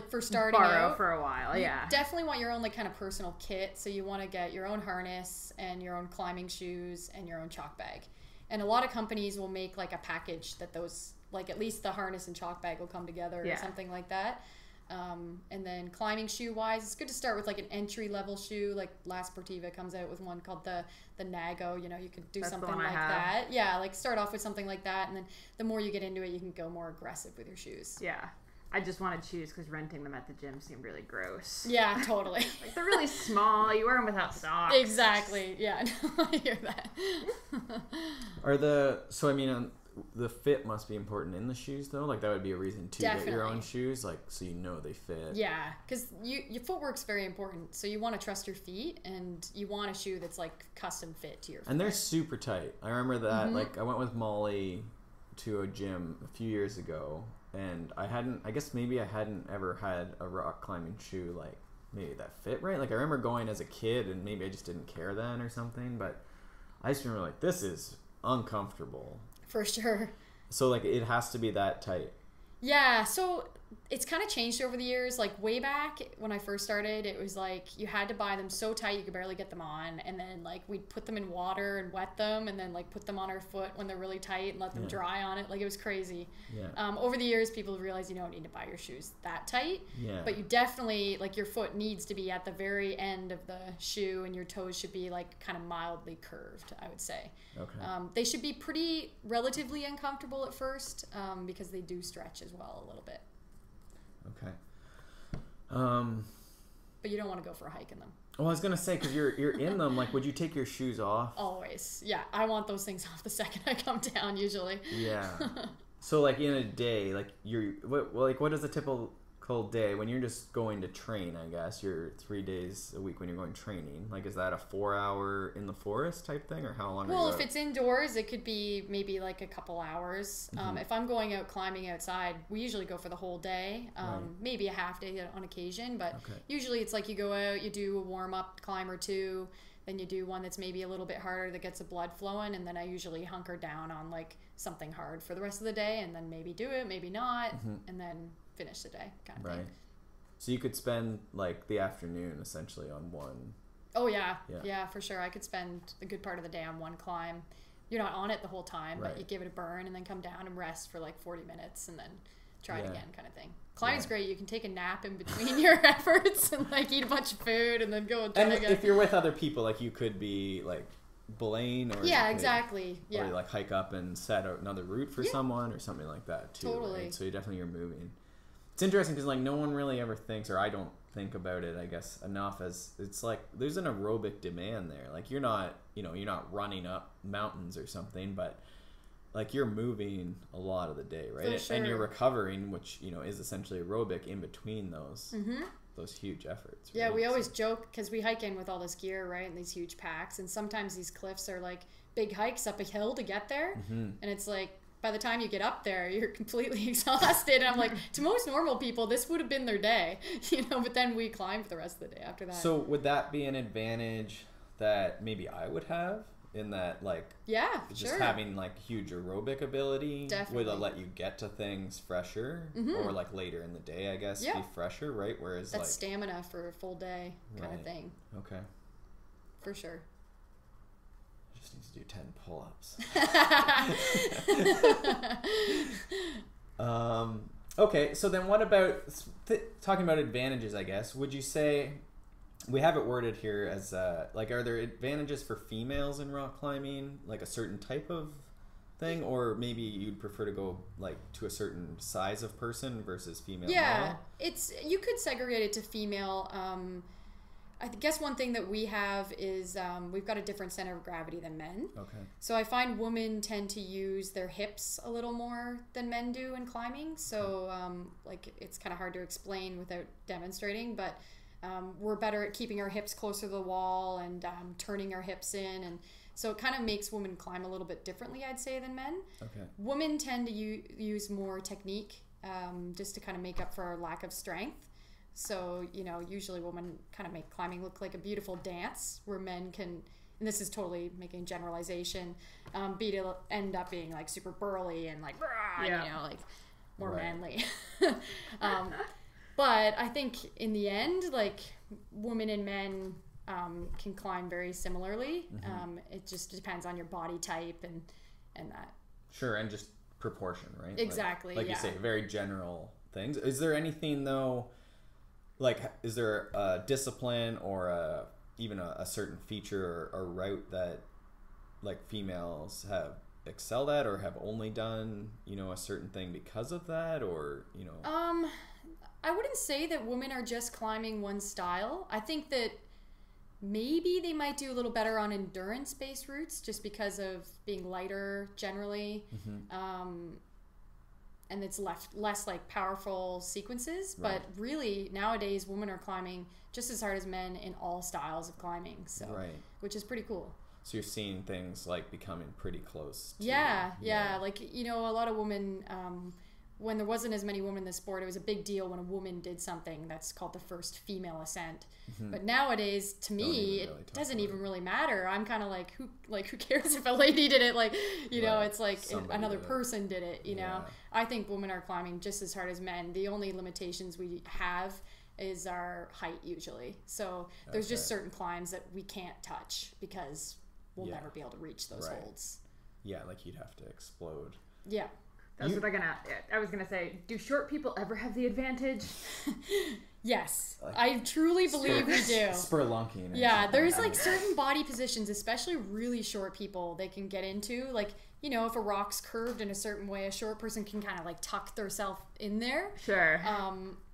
for starting borrow out for a while? you definitely want your own kind of personal kit. So you want to get your own harness and your own climbing shoes and your own chalk bag. And a lot of companies will make a package that those at least the harness and chalk bag will come together or something like that. And then climbing shoe wise, it's good to start with an entry level shoe. La Sportiva comes out with one called the Nago. You could do That's something like that. Yeah, start off with something like that, and then the more you get into it, you can go more aggressive with your shoes. Yeah. I just wanted shoes because renting them at the gym seemed really gross. Yeah, totally. They're really small. You wear them without socks. Exactly. Yeah, I hear that. The fit must be important in the shoes though. That would be a reason to get your own shoes, so they fit. Yeah, because your footwork's very important. So you want to trust your feet, and you want a shoe that's custom fit to your feet. And they're super tight. I remember that. I went with Molly to a gym a few years ago, and I hadn't ever had a rock climbing shoe maybe that fit right. I remember going as a kid, and maybe I just didn't care then or something, but I just remember this is uncomfortable. For sure. So it has to be that tight. Yeah, so it's kind of changed over the years. Way back when I first started, it was you had to buy them so tight you could barely get them on, and then we'd put them in water and wet them, and then put them on our foot when they're really tight and let them dry on it. It was crazy. Yeah. Over the years, people realized you don't need to buy your shoes that tight. Yeah. But you definitely your foot needs to be at the very end of the shoe, and your toes should be kind of mildly curved, I would say. Okay. They should be relatively uncomfortable at first, because they do stretch as well a little bit. Okay. But you don't want to go for a hike in them. Well, I was gonna say, because you're in them. Would you take your shoes off? Always. Yeah, I want those things off the second I come down. Usually. Yeah. So in a day, what is a typical day when you're just going to train? I guess you're 3 days a week when you're going training. Is that a 4 hour in the forest type thing, or how long? Well, if it's indoors, it could be maybe a couple hours. If I'm going out climbing outside, we usually go for the whole day. Maybe a half day on occasion, but usually it's you go out, you do a warm up climb or two, then you do one that's maybe a little bit harder that gets the blood flowing, and then I usually hunker down on something hard for the rest of the day, and then maybe do it, maybe not, and then finish the day kind of thing. So you could spend the afternoon essentially on one. Oh yeah, for sure. I could spend a good part of the day on one climb. You're not on it the whole time, but you give it a burn and then come down and rest for 40 minutes and then try it again kind of thing. Climbing's great. You can take a nap in between your efforts and eat a bunch of food and then go and try again. If you're with other people, you could be belaying, or exactly. Or hike up and set another route for someone or something like that too. Totally. Right? So you're moving. It's interesting because no one really ever thinks, or I don't think about it, I guess, enough, as it's there's an aerobic demand there. You're not running up mountains or something, but you're moving a lot of the day, right? For sure. And you're recovering, which is essentially aerobic in between those huge efforts. Right? Yeah, we always joke because we hike in with all this gear, right, and these huge packs, and sometimes these cliffs are big hikes up a hill to get there, and it's by the time you get up there, you're completely exhausted. And I'm to most normal people, this would have been their day, but then we climb for the rest of the day after that. So would that be an advantage that maybe I would have, in that just having huge aerobic ability Definitely. would let you get to things fresher, or later in the day, I guess, be fresher, right? Whereas that's stamina for a full day kind of thing. Okay. For sure. Just need to do 10 pull-ups. Okay, so then what about talking about advantages, I guess? Would you say, we have it worded here as are there advantages for females in rock climbing, a certain type of thing, or maybe you'd prefer to go to a certain size of person versus female model? You could segregate it to female. I guess one thing that we have is we've got a different center of gravity than men. Okay. So I find women tend to use their hips a little more than men do in climbing. So it's kind of hard to explain without demonstrating, but We're better at keeping our hips closer to the wall and turning our hips in, and so it kind of makes women climb a little bit differently, I'd say, than men. Okay. Women tend to use more technique, just to kind of make up for our lack of strength. So, usually women kind of make climbing look like a beautiful dance, where men can, and this is totally making a generalization, end up being like super burly and like, like more manly. But I think in the end, like, women and men can climb very similarly. It just depends on your body type and that. Sure, and just proportion, right? Exactly. Like you say, very general things. Is there anything though? Like, is there a discipline or even a certain feature or route that like females have excelled at or have only done, a certain thing because of that, or I wouldn't say that women are just climbing one style. I think that maybe they might do a little better on endurance-based routes just because of being lighter generally. And it's less like powerful sequences. Right. But really, nowadays, women are climbing just as hard as men in all styles of climbing. So, which is pretty cool. So you're seeing things like becoming pretty close to, yeah. Like, a lot of women, when there wasn't as many women in the sport, it was a big deal when a woman did something that's called the first female ascent. But nowadays, to me, it doesn't even really matter. I'm kind of like, who cares if a lady did it? Like, it's like another person did it, you know? I think women are climbing just as hard as men. The only limitations we have is our height usually. So there's just certain climbs that we can't touch because we'll never be able to reach those holds. Yeah, like you'd have to explode. Yeah. That's what I was gonna say. Do short people ever have the advantage? Yes, I truly believe we do. Spelunking. Yeah, there's like certain body positions, especially really short people, they can get into. Like, if a rock's curved in a certain way, a short person can kind of like tuck themselves in there. Sure.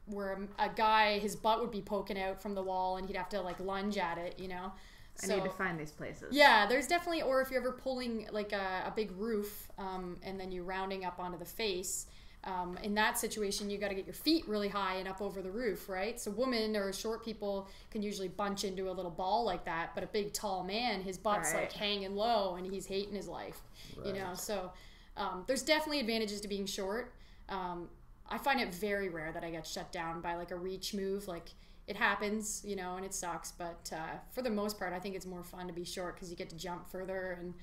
Where a guy, his butt would be poking out from the wall, and he'd have to like lunge at it. I need to find these places. Yeah, there's definitely, or if you're ever pulling like a big roof and then you're rounding up onto the face, in that situation, you got to get your feet really high and up over the roof, right? So women or short people can usually bunch into a little ball like that, but a big tall man, his butt's like hanging low and he's hating his life, So there's definitely advantages to being short. I find it very rare that I get shut down by like a reach move, like. It happens, and it sucks, but for the most part, I think it's more fun to be short because you get to jump further. And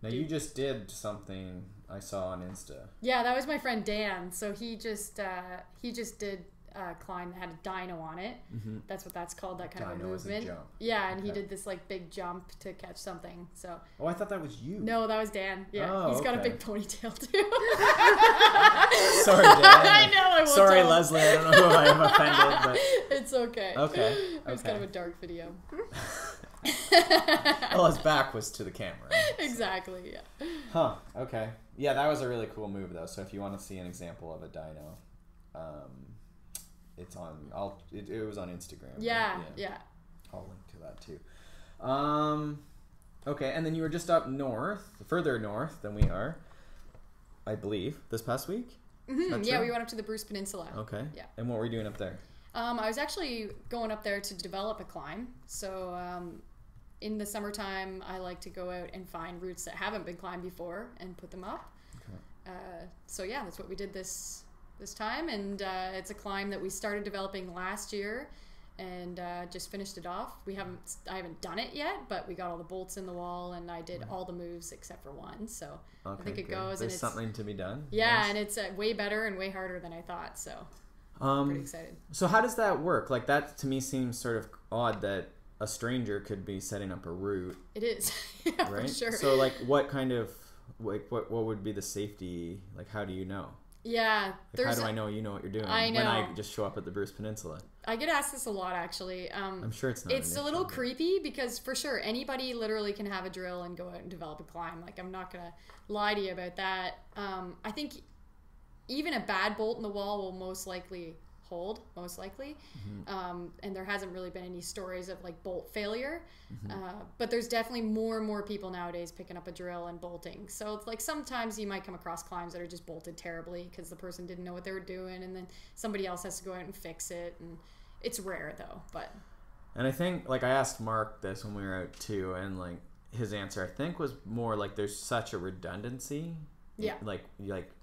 now you just did something I saw on Insta. Yeah, that was my friend Dan. So he just did a climb that had a dyno on it. That's what that's called, that kind of a movement. Is a jump. Yeah, and he did this like big jump to catch something. So. Oh, I thought that was you. No, that was Dan. Yeah, he's got a big ponytail too. Sorry, Dan. I know. I won't Sorry, tell. Leslie. I don't know who I am offended, but it's okay. Okay. It was kind of a dark video. Well, his back was to the camera. Exactly. Yeah. Huh. Okay. Yeah, that was a really cool move, though. So if you want to see an example of a dyno, it's on. It was on Instagram. Yeah. Right? Yeah. I'll link to that too. Okay, and then you were just up north, further north than we are, I believe, this past week. Yeah, we went up to the Bruce Peninsula. Okay. Yeah. And what were you doing up there? I was actually going up there to develop a climb. So in the summertime, I like to go out and find routes that haven't been climbed before and put them up. Okay. So yeah, that's what we did this time, and it's a climb that we started developing last year and just finished it off. I haven't done it yet, but we got all the bolts in the wall, and I did all the moves except for one. So I think it goes. There's and something to be done. Yeah, nice. And it's way better and way harder than I thought. So I'm pretty excited. So how does that work? Like, that to me seems sort of odd that a stranger could be setting up a route. It is. Yeah, right? For sure. So like, what kind of what would be the safety? Like, how do you know? Yeah. Like, how do I know you know what you're doing? I know. When I just show up at the Bruce Peninsula. I get asked this a lot, actually. I'm sure it's not. It's a little creepy because, for sure, anybody literally can have a drill and go out and develop a climb. Like, I'm not gonna lie to you about that. I think even a bad bolt in the wall will most likely hold, and there hasn't really been any stories of like bolt failure, but there's definitely more and more people nowadays picking up a drill and bolting. So it's like sometimes you might come across climbs that are just bolted terribly because the person didn't know what they were doing, and then somebody else has to go out and fix it, and it's rare though. But And I think, like, I asked Mark this when we were out too, and like his answer I think was more like there's such a redundancy. Yeah. Like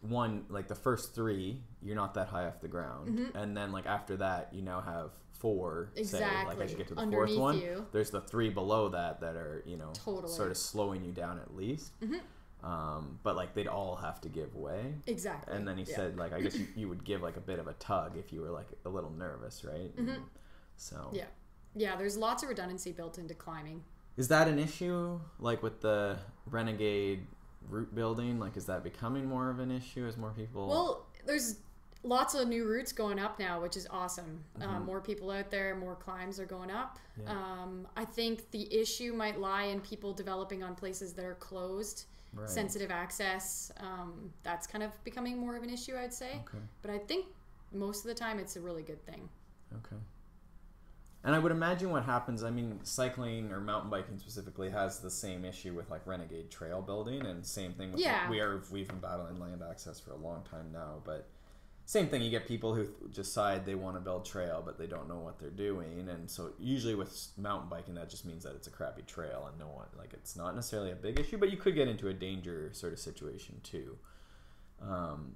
one, like the first 3, you're not that high off the ground, and then like after that, you now have 4. Exactly. Say, like as you get to the Underneath 4th one, you. there's the 3 below that are Totally. sort of slowing you down at least. But like they'd all have to give way. Exactly. And then he said like I guess you would give like a bit of a tug if you were like a little nervous, right? So yeah, there's lots of redundancy built into climbing. is that an issue like with the Renegade route building? Like is that becoming more of an issue as more people? Well, there's lots of new routes going up now, which is awesome. More people out there, more climbs are going up. Yeah. I think the issue might lie in people developing on places that are closed. Right. Sensitive access, that's kind of becoming more of an issue, I'd say. Okay. But I think most of the time it's a really good thing. Okay. And I would imagine what happens, I mean, cycling or mountain biking specifically has the same issue with like Renegade trail building, and same thing with we've been battling land access for a long time now, but same thing, you get people who decide they want to build trail but they don't know what they're doing, and so usually with mountain biking that just means that it's a crappy trail and no one, like it's not necessarily a big issue, but you could get into a danger sort of situation too.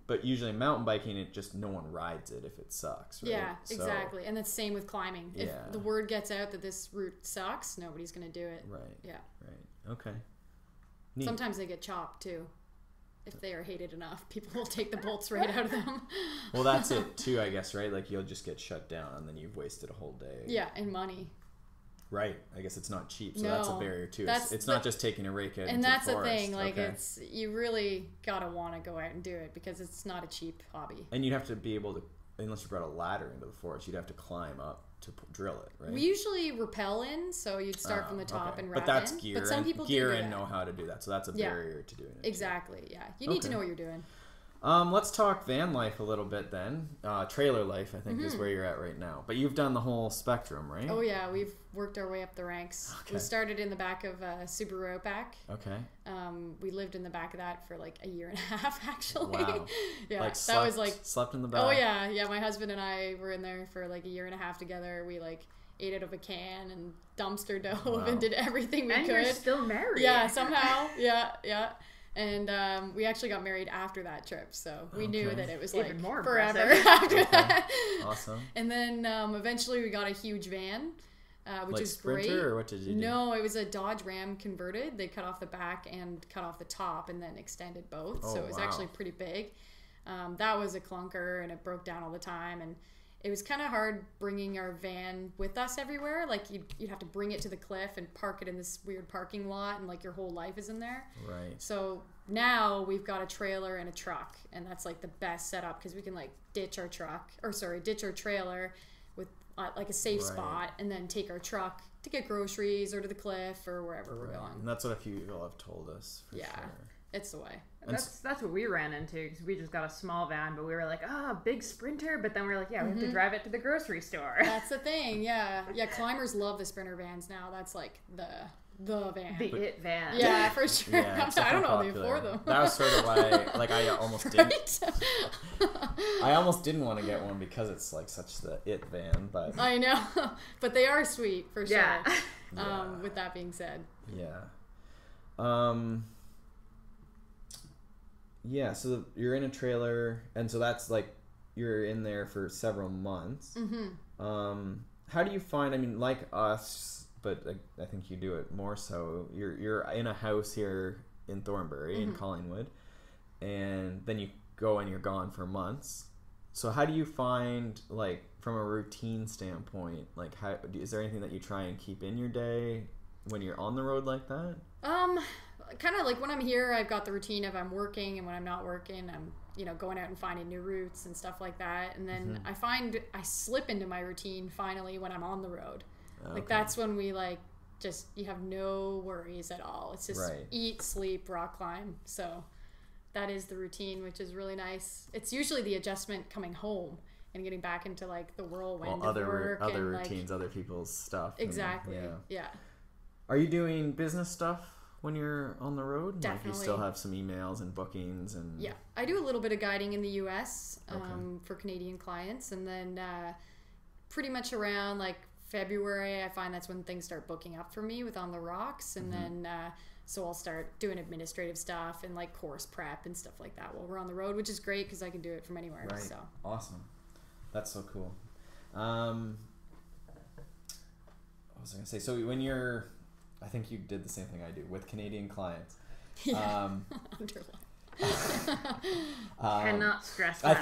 But usually mountain biking, it just no one rides it if it sucks, right? Yeah, exactly. And that's same with climbing. If the word gets out that this route sucks, nobody's going to do it. Right. Yeah. Right. Okay. Neat. Sometimes they get chopped too. If they are hated enough, people will take the bolts right out of them. Well, that's it too, I guess, right? Like you'll just get shut down and then you've wasted a whole day. Yeah, and money. Right. I guess it's not cheap, so No, that's a barrier too. It's not just taking a rake out and into that's the forest. the thing. Like okay. it's you really gotta want to go out and do it because it's not a cheap hobby. And you'd have to be able to, unless you brought a ladder into the forest, you'd have to climb up to drill it, right? We usually rappel in, so you'd start from the top and wrap but that's in. gear. But some people gear do and that. know how to do that, so that's a barrier to doing it. Exactly. Yeah, you need to know what you're doing. Let's talk van life a little bit then. Trailer life, I think, is where you're at right now. But you've done the whole spectrum, right? Oh yeah, we've worked our way up the ranks. Okay. We started in the back of Subaru Outback. Okay. We lived in the back of that for like a year and a half, actually. Wow. Yeah, like that was like slept in the back. Oh yeah. My husband and I were in there for like a year and a half together. We like ate out of a can and dumpster dove and did everything we could. And you're still married. Yeah, somehow. Yeah. And we actually got married after that trip, so we knew that it was like even more forever impressive. after that. Awesome. And then eventually we got a huge van, which like is Sprinter, great. or what did you do? No, it was a Dodge Ram converted. They cut off the back and cut off the top, and then extended both. Oh, so it was wow. actually pretty big. That was a clunker, and it broke down all the time, and it was kind of hard bringing our van with us everywhere. Like you'd have to bring it to the cliff and park it in this weird parking lot, and like your whole life is in there. Right. So now we've got a trailer and a truck, and that's like the best setup because we can like ditch our trailer with like a safe spot, and then take our truck to get groceries or to the cliff or wherever we're going. And that's what a few people have told us. For sure. It's the way. That's what we ran into because we just got a small van, but we were like, big Sprinter. But then we were like, we have to drive it to the grocery store. That's the thing. Yeah. Climbers love the Sprinter vans now. That's like the van. It van. Yeah, for sure. Yeah, I don't know the for them. That was sort of why, like, I almost didn't. I almost didn't want to get one because it's like such the it van, but I know, but they are sweet for sure. Yeah. With that being said. Yeah. Yeah, so you're in a trailer, and so that's like you're in there for several months. How do you find? I mean, like us, but I think you do it more so. You're in a house here in Thornbury in Collingwood, and then you go and you're gone for months. So how do you find, like, from a routine standpoint, like, is there anything that you try and keep in your day when you're on the road like that? Kind of like when I'm here, I've got the routine of I'm working, and when I'm not working, I'm going out and finding new routes and stuff like that. And then I find I slip into my routine finally when I'm on the road. Okay. Like that's when we you have no worries at all. It's just eat, sleep, rock climb. So that is the routine, which is really nice. It's usually the adjustment coming home and getting back into like the whirlwind of work other and routines, other people's stuff. Exactly. Yeah. Are you doing business stuff when you're on the road? Definitely. Like you still have some emails and bookings and... Yeah. I do a little bit of guiding in the U.S. For Canadian clients, and then pretty much around like February, I find that's when things start booking up for me with On the Rocks. And then, so I'll start doing administrative stuff and like course prep and stuff like that while we're on the road, which is great because I can do it from anywhere. Right. So Awesome. That's so cool. What was I going to say? So when you're, I think you did the same thing I do with Canadian clients. yeah. Cannot stress that. I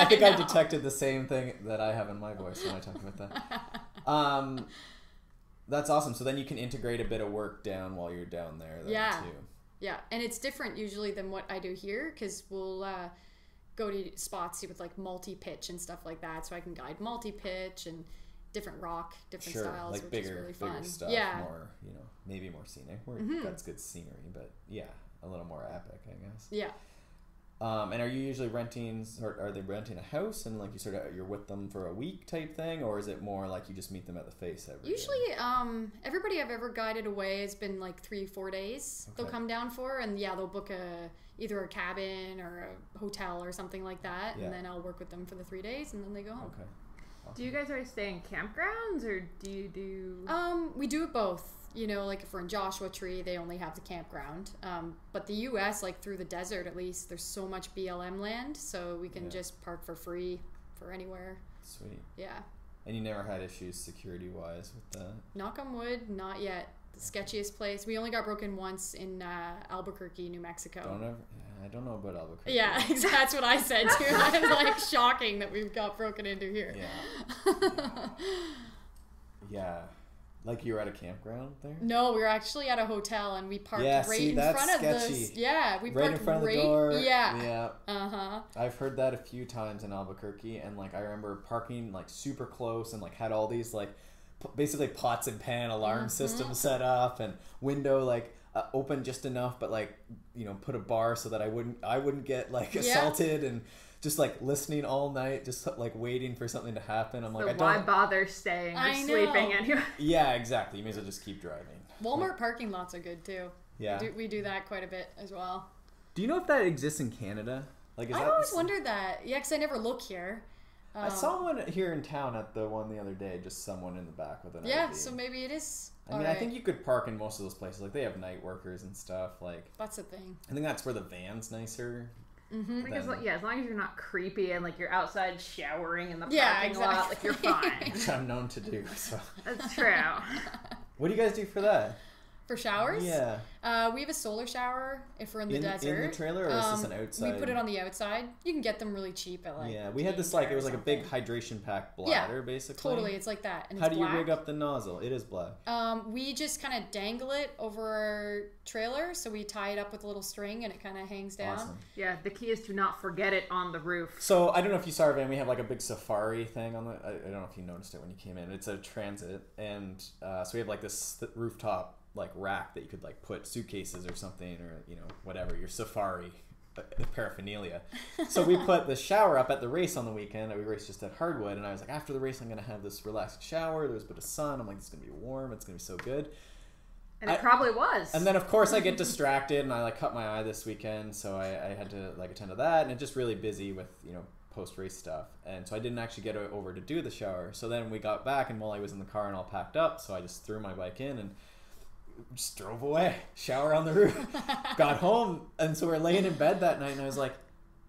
think I detected the same thing that I have in my voice when I talk about that. That's awesome. So then you can integrate a bit of work down while you're down there then too. Yeah, and it's different usually than what I do here because we'll go to spots with like multi-pitch and stuff like that, so I can guide multi-pitch and different rock, different styles, like which bigger, is really fun. bigger stuff, more, maybe more scenic. That's good scenery, but a little more epic, I guess. Yeah. And are you usually renting, or are they renting a house and like you're with them for a week type thing, or is it more like you just meet them at the face every Usually, day? everybody I've ever guided away has been like 3-4 days. Okay. They'll come down for, and they'll book either a cabin or a hotel or something like that, and then I'll work with them for the 3 days, and then they go home. Okay. Awesome. Do you guys always stay in campgrounds, or do you do? We do it both. Like if we're in Joshua Tree, they only have the campground. But the U.S., like through the desert at least, there's so much BLM land, so we can just park for free for anywhere. Sweet. Yeah. And you never had issues security-wise with that? Knock on wood, not yet. The sketchiest place. We only got broken once in Albuquerque, New Mexico. I don't know about Albuquerque. Yeah, that's what I said too. I was like shocking that we've got broken into here. Yeah. Like you were at a campground there? No, we were actually at a hotel and we parked in front of sketchy. we right parked in front of the door. Yeah. Uh-huh. I've heard that a few times in Albuquerque, and like I remember parking like super close and like had all these like basically pots and pan alarm systems set up, and window like open just enough, but like put a bar so that I wouldn't get like assaulted, and just like listening all night, just like waiting for something to happen. I'm like, why bother staying or sleeping anyway? Yeah, exactly. You may as well just keep driving. Walmart parking lots are good too. Yeah, we do that quite a bit as well. Do you know if that exists in Canada? Like, I always wondered that. Yeah, because I never look here. I saw one here in town at the one the other day. Just someone in the back with an RV. So maybe it is. I mean, I think you could park in most of those places. Like they have night workers and stuff. Like that's the thing. I think that's where the van's nicer. Because as long as you're not creepy and like you're outside showering in the parking lot, like you're fine. Which I'm known to do. So that's true. What do you guys do for that? For showers? Yeah. We have a solar shower if we're in the desert. In the trailer, or is this an outside? We put it on the outside. You can get them really cheap at like. Yeah, we had this like it was like a big hydration pack bladder, basically. Totally, it's like that. And how do you rig up the nozzle? It is black. We just kind of dangle it over our trailer, so we tie it up with a little string, and it kind of hangs down. Awesome. Yeah, the key is to not forget it on the roof. So I don't know if you saw our van. We have like a big safari thing on the. I don't know if you noticed it when you came in. It's a transit, and so we have like this rooftop like rack that you could like put suitcases or something, or whatever your safari paraphernalia. So we put the shower up at the race on the weekend. We raced just at Hardwood, and I was like, after the race I'm gonna have this relaxed shower. There was a bit of sun. I'm like, it's gonna be warm, it's gonna be so good. And it probably was. And then of course I get distracted, and I like cut my eye this weekend, so I had to like attend to that, and it's just really busy with post-race stuff, and so I didn't actually get over to do the shower. So then we got back, and Molly was in the car and all packed up, so I just threw my bike in and just drove away, shower on the roof. Got home, and so we're laying in bed that night, and I was like,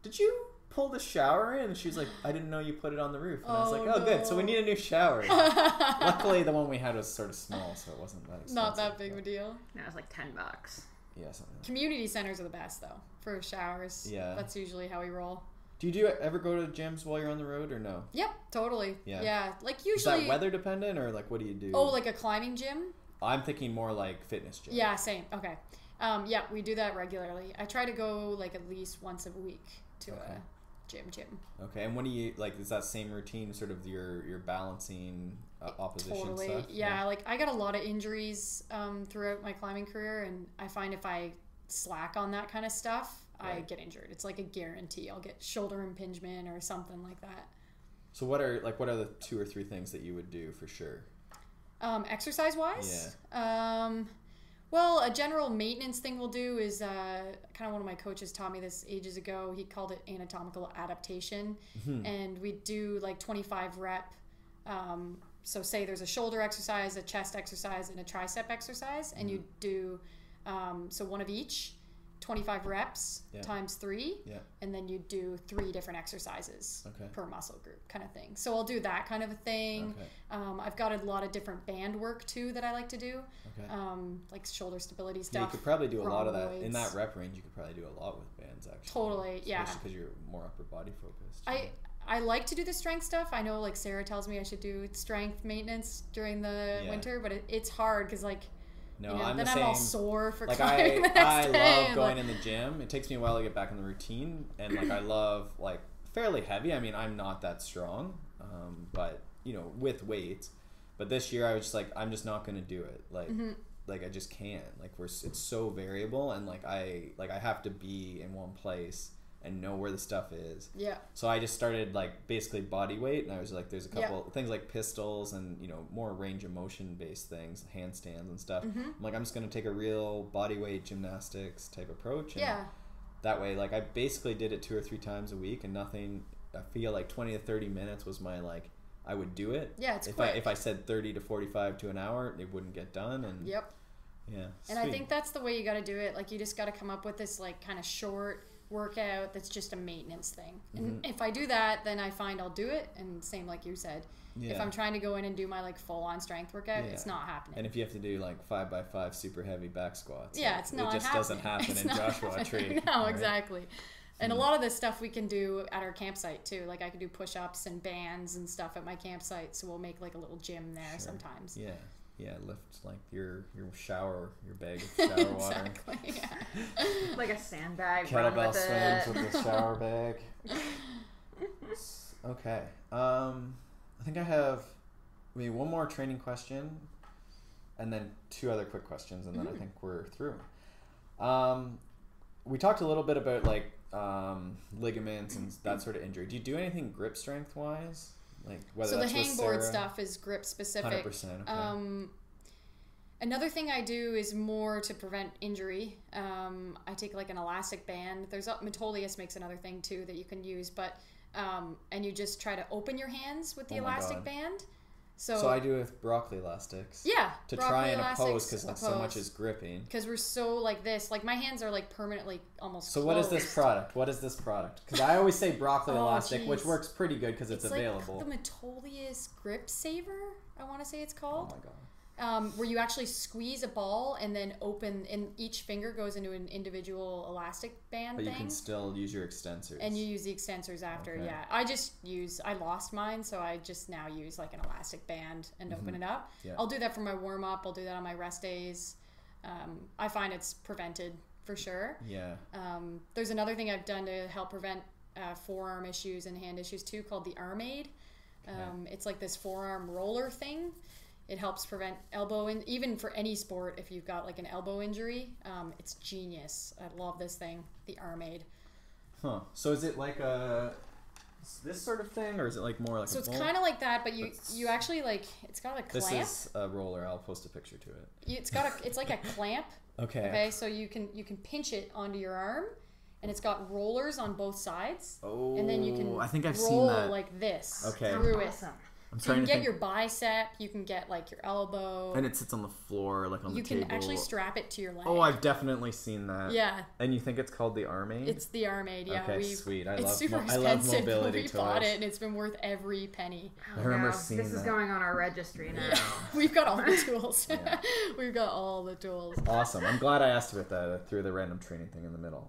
did you pull the shower in? And she was like, I didn't know you put it on the roof. And I was like, oh, good, so we need a new shower. Luckily the one we had was sort of small, so it wasn't that expensive. Not that big of a deal. No, it was like $10. Yeah, something like that. Community centers are the best though for showers. Yeah, that's usually how we roll. Do you ever go to gyms while you're on the road, or no? Yep, totally. Yeah, like usually. Is that weather dependent, or like what do you do? Oh, like a climbing gym? I'm thinking more like fitness gym. Yeah, same. Okay. Yeah, we do that regularly. I try to go like at least once a week to a gym. Okay, and when do you like? Is that same routine sort of your balancing opposition totally stuff? Yeah, like I got a lot of injuries throughout my climbing career, and I find if I slack on that kind of stuff, I get injured. It's like a guarantee. I'll get shoulder impingement or something like that. So what are the 2 or 3 things that you would do for sure? Exercise wise? Yeah. Well, a general maintenance thing we'll do is kind of one of my coaches taught me this ages ago. He called it anatomical adaptation. And we do like 25 rep so say there's a shoulder exercise, a chest exercise, and a tricep exercise, and you do so one of each, 25 reps times 3, and then you do 3 different exercises per muscle group kind of thing. So I'll do that kind of a thing. I've got a lot of different band work too that I like to do, like shoulder stability stuff. Yeah, you could probably do a lot of that in that rep range. You could probably do a lot with bands, actually. Totally, yeah. Especially because you're more upper body focused. I like to do the strength stuff. I know, like, Sarah tells me I should do strength maintenance during the winter, but it's hard because, like, no, you know, I'm then the I'm same. all sore for like climbing the next I day. love going in the gym. It takes me a while to get back in the routine, and like I love like fairly heavy. I mean, I'm not that strong, but you know, with weights. But this year I was just like, I'm just not gonna do it. Like I just can't. Like it's so variable, and like I have to be in one place and know where the stuff is. Yeah. So I just started like basically body weight, and I was like, there's a couple things like pistols and, you know, more range of motion based things, handstands and stuff. I'm like, I'm just gonna take a real body weight gymnastics type approach. And that way, like I basically did it 2 or 3 times a week, and nothing. I feel like 20 to 30 minutes was my like. I would do it. Yeah, it's quick. If I said 30 to 45 to an hour, it wouldn't get done. And yeah. And I think that's the way you got to do it. Like you just got to come up with this like kind of short workout that's just a maintenance thing. And if I do that, then I find I'll do it. And same like you said, if I'm trying to go in and do my like full on strength workout, it's not happening. And if you have to do like 5x5 super heavy back squats, it's not. It just doesn't happen in Joshua Tree. No, exactly. And a lot of this stuff we can do at our campsite too. Like I can do push-ups and bands and stuff at my campsite. So we'll make like a little gym there sometimes. Yeah. Yeah, lift like your shower, your bag of shower water. Exactly, like a sandbag. Kettlebell swings with the shower bag. Okay. I think I have maybe one more training question and then 2 other quick questions, and then I think we're through. We talked a little bit about like ligaments and that sort of injury. Do you do anything grip strength wise? Like whether that's the hangboard stuff is grip specific. 100%. Okay. Another thing I do is more to prevent injury. I take like an elastic band. Metolius makes another thing too that you can use, but and you just try to open your hands with the elastic band. So I do it with broccoli elastics. Yeah. To try and oppose because like so much is gripping. Because we're so like this. Like my hands are like permanently almost So closed. what is this product? Because I always say broccoli elastic, which works pretty good because it's available. Like the Metolius Grip Saver, I want to say it's called. Oh my god. Where you actually squeeze a ball and then open, and each finger goes into an individual elastic band But thing. you can still use your extensors. And you use the extensors after, yeah. I lost mine, so I just now use like an elastic band and open it up. Yeah. I'll do that for my warm-up. I'll do that on my rest days. I find it's prevented for sure. Yeah. There's another thing I've done to help prevent forearm issues and hand issues too called the Arm Aid. It's like this forearm roller thing. It helps prevent elbow, and even for any sport, if you've got like an elbow injury, it's genius. I love this thing, the Arm Aid. Huh. So is it like this sort of thing, or is it like more like so it's kind of like that, but you actually like, it's got a clamp. This is a roller. I'll post a picture to it. It's like a clamp. Okay, so you can pinch it onto your arm, and it's got rollers on both sides. Oh, and then you can I think I've roll seen that. Like this Okay. through awesome. it. So you can get your bicep, you can get like your elbow. And it sits on the floor, like on the table. You can actually strap it to your leg. Oh, I've definitely seen that. Yeah. And you think it's called the Arm Aid? It's the Arm Aid, yeah. Okay, sweet. I love expensive, mobility but we bought it, and it's been worth every penny. I remember seeing that. This is going on our registry now. We've got all the tools. We've got all the tools. Awesome. I'm glad I asked about that. I threw the random training thing in the middle.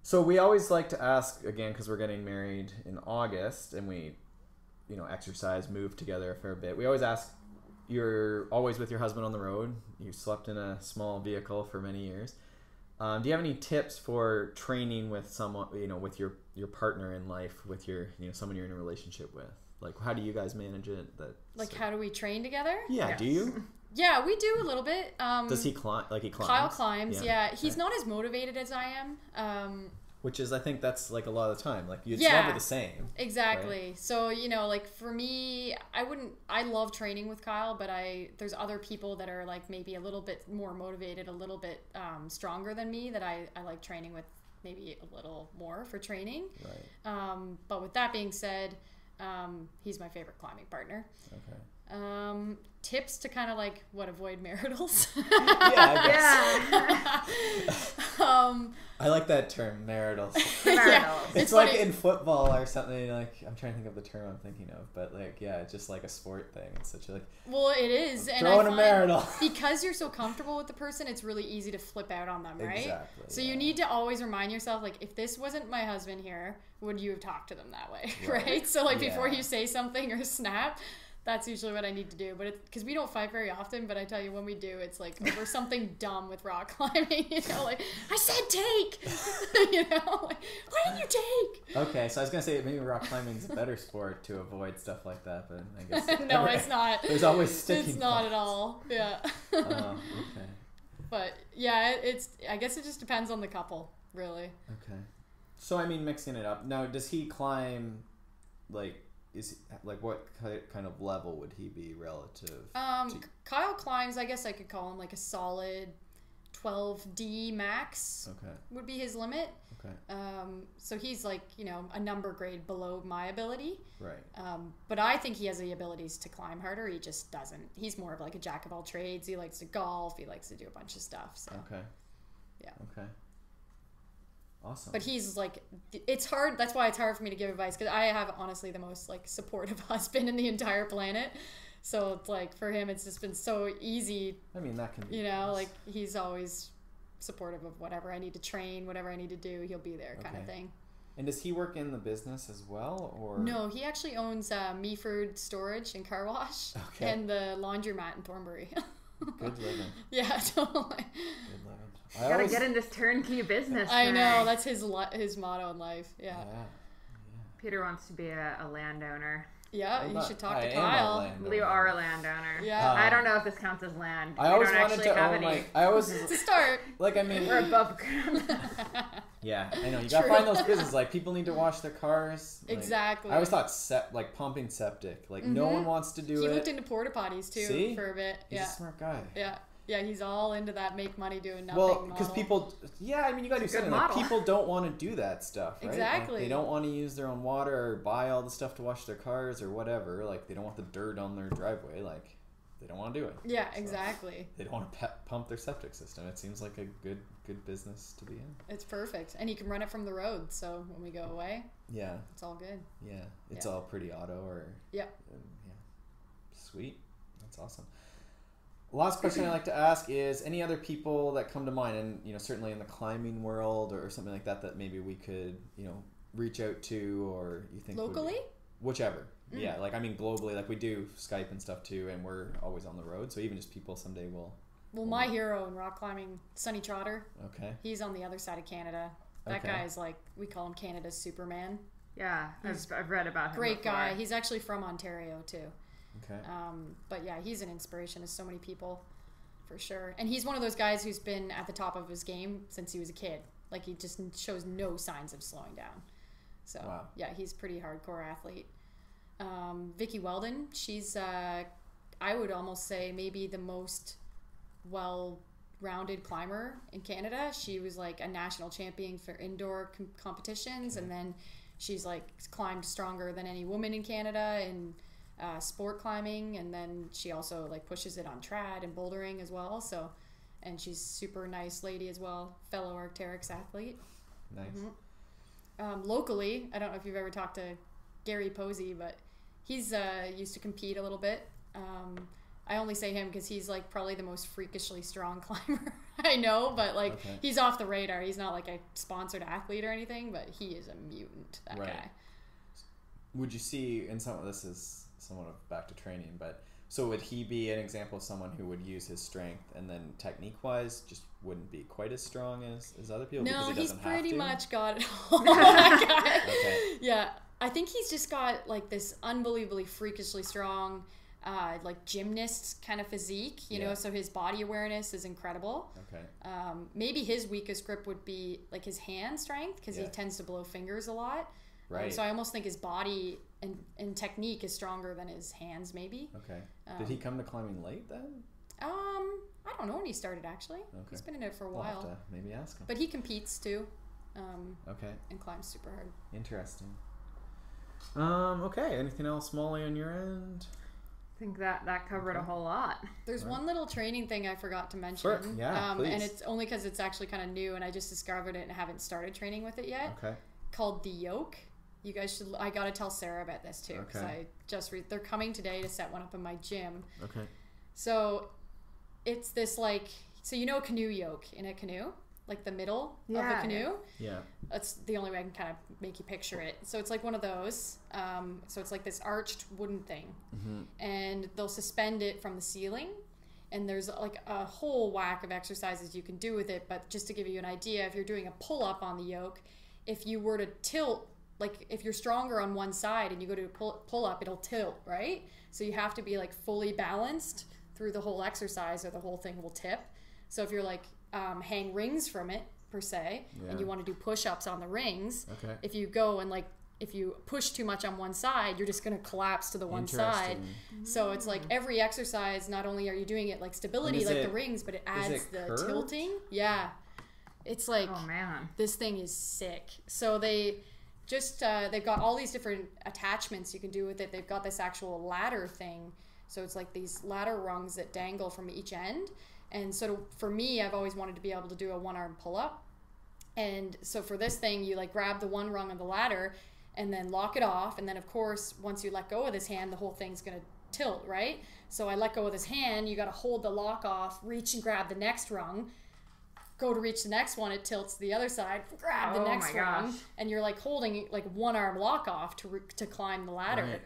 So we always like to ask, again, because we're getting married in August, and we exercise, move together a fair bit. We always ask, you're always with your husband on the road. You slept in a small vehicle for many years. Do you have any tips for training with someone, with your partner in life, with your, someone you're in a relationship with? Like, how do you guys manage it? How do we train together? Yeah, yes. Do you? Yeah, we do a little bit. Does he climb? Like he climbs? Kyle climbs, yeah. He's not as motivated as I am. Which is, I think that's like a lot of the time. Like, it's never the same. Exactly. Right? So, like for me, I love training with Kyle, but there's other people that are like maybe a little bit more motivated, a little bit stronger than me that I like training with maybe a little more for training. Right. But with that being said, He's my favorite climbing partner. Okay. Tips to kind of like avoid maritals. I guess. I like that term, maritals. It's like funny. In football or something. Like I'm trying to think of the term I'm thinking of, but like it's just like a sport thing. It's such a like. Well, it is. Throwing a marital because you're so comfortable with the person. It's really easy to flip out on them, right? Exactly. So you need to always remind yourself, like, if this wasn't my husband here, would you have talked to them that way, right? So like before you say something or snap. That's usually what I need to do, but because we don't fight very often, but I tell you, when we do, it's like over something dumb with rock climbing, like, I said take, like, why didn't you take? Okay, so I was going to say maybe rock climbing is a better sport to avoid stuff like that, but I guess... No, it's not. There's always sticking It's not at all, yeah. Okay. But, I guess it just depends on the couple, really. Okay. So, I mean, mixing it up. Now, does he climb, what kind of level would he be relative to? Kyle climbs, I guess I could call him like a solid 12D max. Okay. Would be his limit. Okay. So he's like, a number grade below my ability. Right. But I think he has the abilities to climb harder. He just doesn't. He's more of like a jack of all trades. He likes to golf. He likes to do a bunch of stuff. So. Okay. Yeah. Okay. Awesome. But he's like, it's hard. That's why it's hard for me to give advice, because I have honestly the most like supportive husband in the entire planet. So it's like for him, it's just been so easy. I mean, that can be nice. Like he's always supportive of whatever I need to train, whatever I need to do. He'll be there, kind of thing. And does he work in the business as well, or no? He actually owns Meaford Storage and Car Wash, and the laundromat in Thornbury. Good living. Yeah, totally. Good living. Gotta get in this turnkey business. I know, that's his motto in life. Yeah. Peter wants to be a landowner. Yeah, you should talk to Kyle. You are a landowner. Yeah. I don't know if this counts as land. I always wanted to own to start. Like, I mean, we're above ground. Yeah, I know. You gotta find those businesses. Like, people need to wash their cars. Like, exactly. I always thought pumping septic. Like, no one wants to do it. He looked into porta potties too for a bit. He's a smart guy. Yeah. Yeah, he's all into that make money doing nothing. Well, because people, I mean, you gotta do something. Like, people don't want to do that stuff, right? Exactly. Like, they don't want to use their own water or buy all the stuff to wash their cars or whatever. Like, they don't want the dirt on their driveway. Like, they don't want to do it. Yeah, exactly. They don't want to pump their septic system. It seems like a good business to be in. It's perfect, and you can run it from the road. So when we go away, it's all good. Yeah, it's all pretty auto or sweet. That's awesome. Last question I like to ask is any other people that come to mind, and certainly in the climbing world or something like that maybe we could reach out to, or you think locally, whichever. Yeah, like I mean globally, like we do Skype and stuff too, and we're always on the road, so even just people someday will. Well, my hero in rock climbing, Sonny Trotter. Okay. He's on the other side of Canada. That guy is like, we call him Canada's Superman. Yeah, I've read about him. Great guy. He's actually from Ontario too. Okay. But yeah, he's an inspiration to so many people, for sure. And he's one of those guys who's been at the top of his game since he was a kid. Like, he just shows no signs of slowing down. So yeah, he's a pretty hardcore athlete. Vicky Weldon, she's I would almost say maybe the most well-rounded climber in Canada. She was like a national champion for indoor competitions, and then she's like climbed stronger than any woman in Canada and sport climbing, and then she also like pushes it on trad and bouldering as well. So, and she's super nice lady as well, fellow Arc'teryx athlete. Nice. Locally, I don't know if you've ever talked to Gary Posey, but he's used to compete a little bit. I only say him because he's like probably the most freakishly strong climber I know, but like he's off the radar. He's not like a sponsored athlete or anything, but he is a mutant, that guy. Would you see, and some of this is somewhat of back to training, but so would he be an example of someone who would use his strength and then technique-wise just wouldn't be quite as strong as other people? No, because he's pretty much got it all. Yeah, I think he's just got like this unbelievably freakishly strong like gymnast kind of physique, you know, so his body awareness is incredible. Maybe his weakest grip would be like his hand strength, because he tends to blow fingers a lot. So I almost think his body and technique is stronger than his hands, maybe. Did he come to climbing late then? I don't know when he started, actually. He's been in it for a while. We'll have to maybe ask him. But he competes too. And climbs super hard. Interesting. Okay. Anything else, Molly, on your end? I think that covered a whole lot. There's one little training thing I forgot to mention. Sure. Yeah, please. And it's only because it's actually kind of new and I just discovered it and haven't started training with it yet. Okay. Called the yoke. You guys should. I gotta tell Sarah about this too because I just they're coming today to set one up in my gym. Okay. So it's this like a canoe yoke in a canoe, like the middle of the canoe. Yeah. That's the only way I can kind of make you picture it. So it's like one of those. So it's like this arched wooden thing, and they'll suspend it from the ceiling. And there's like a whole whack of exercises you can do with it. But just to give you an idea, if you're doing a pull up on the yoke, if you were to tilt, like if you're stronger on one side and you go to pull up, it'll tilt, right? So you have to be like fully balanced through the whole exercise or the whole thing will tip. So if you're like hang rings from it per se, and you want to do push-ups on the rings, if you go and if you push too much on one side, you're just going to collapse to the one side. So it's like every exercise, not only are you doing it like stability like the rings, but it adds the tilting. Yeah. It's like, oh man, this thing is sick. So they just, they've got all these different attachments you can do with it. They've got this actual ladder thing. So it's like these ladder rungs that dangle from each end. And so for me, I've always wanted to be able to do a one-arm pull-up. And so for this thing, you like grab the one rung of the ladder and then lock it off. And then, of course, once you let go of this hand, the whole thing's going to tilt, right? So I let go of this hand. You got to hold the lock off, reach and grab the next rung. Go to reach the next one, it tilts to the other side. Grab the next rung. And you're like holding like one-arm lock off to climb the ladder. Right.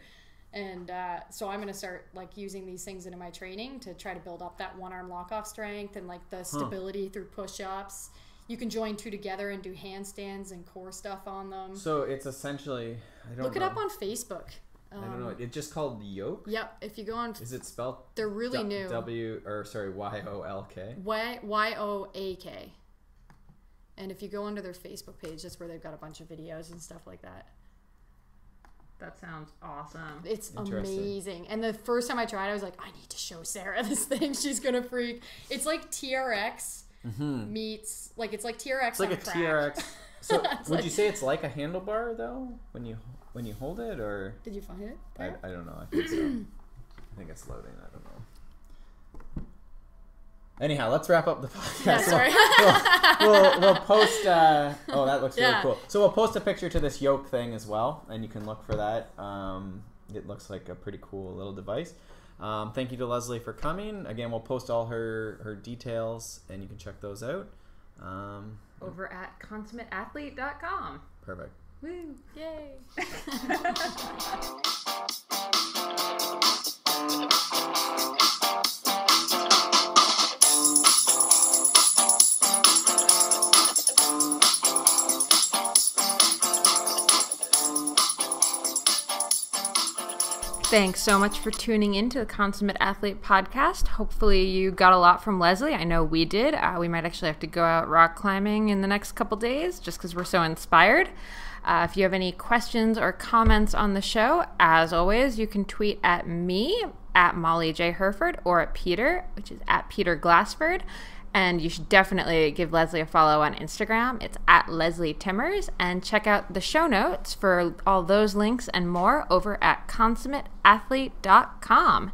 And so I'm going to start like using these things into my training to try to build up that one-arm lock-off strength and like the stability through push-ups. You can join two together and do handstands and core stuff on them. So it's essentially, Look it up on Facebook. I don't know. It's just called the yoke? Yep. If you go on... Is it spelled? They're really new. Y-O-L-K? Y-O-A-K. And if you go onto their Facebook page, that's where they've got a bunch of videos and stuff like that. That sounds awesome. It's amazing. And the first time I tried, I was like, I need to show Sarah this thing. She's going to freak. It's like TRX meets, like it's like TRX It's like a crack. TRX. So would you say it's like a handlebar though when you hold it, or did you find it? I don't know. I think so. I think it's loading. I don't know. Anyhow, let's wrap up the podcast. Yeah, sorry. We'll post. Oh, that looks really cool. So we'll post a picture to this yoke thing as well, and you can look for that. It looks like a pretty cool little device. Thank you to Leslie for coming. Again, we'll post all her details, and you can check those out. Over at consummateathlete.com. Perfect. Woo! Yay! Thanks so much for tuning in to the Consummate Athlete podcast. Hopefully you got a lot from Leslie. I know we did. We might actually have to go out rock climbing in the next couple days just because we're so inspired. If you have any questions or comments on the show, as always, you can tweet at me, at Molly J. Herford, or at Peter, which is at Peter Glassford. And you should definitely give Leslie a follow on Instagram. It's at Leslie Timmers. And check out the show notes for all those links and more over at consummateathlete.com.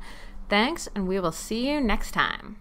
Thanks, and we will see you next time.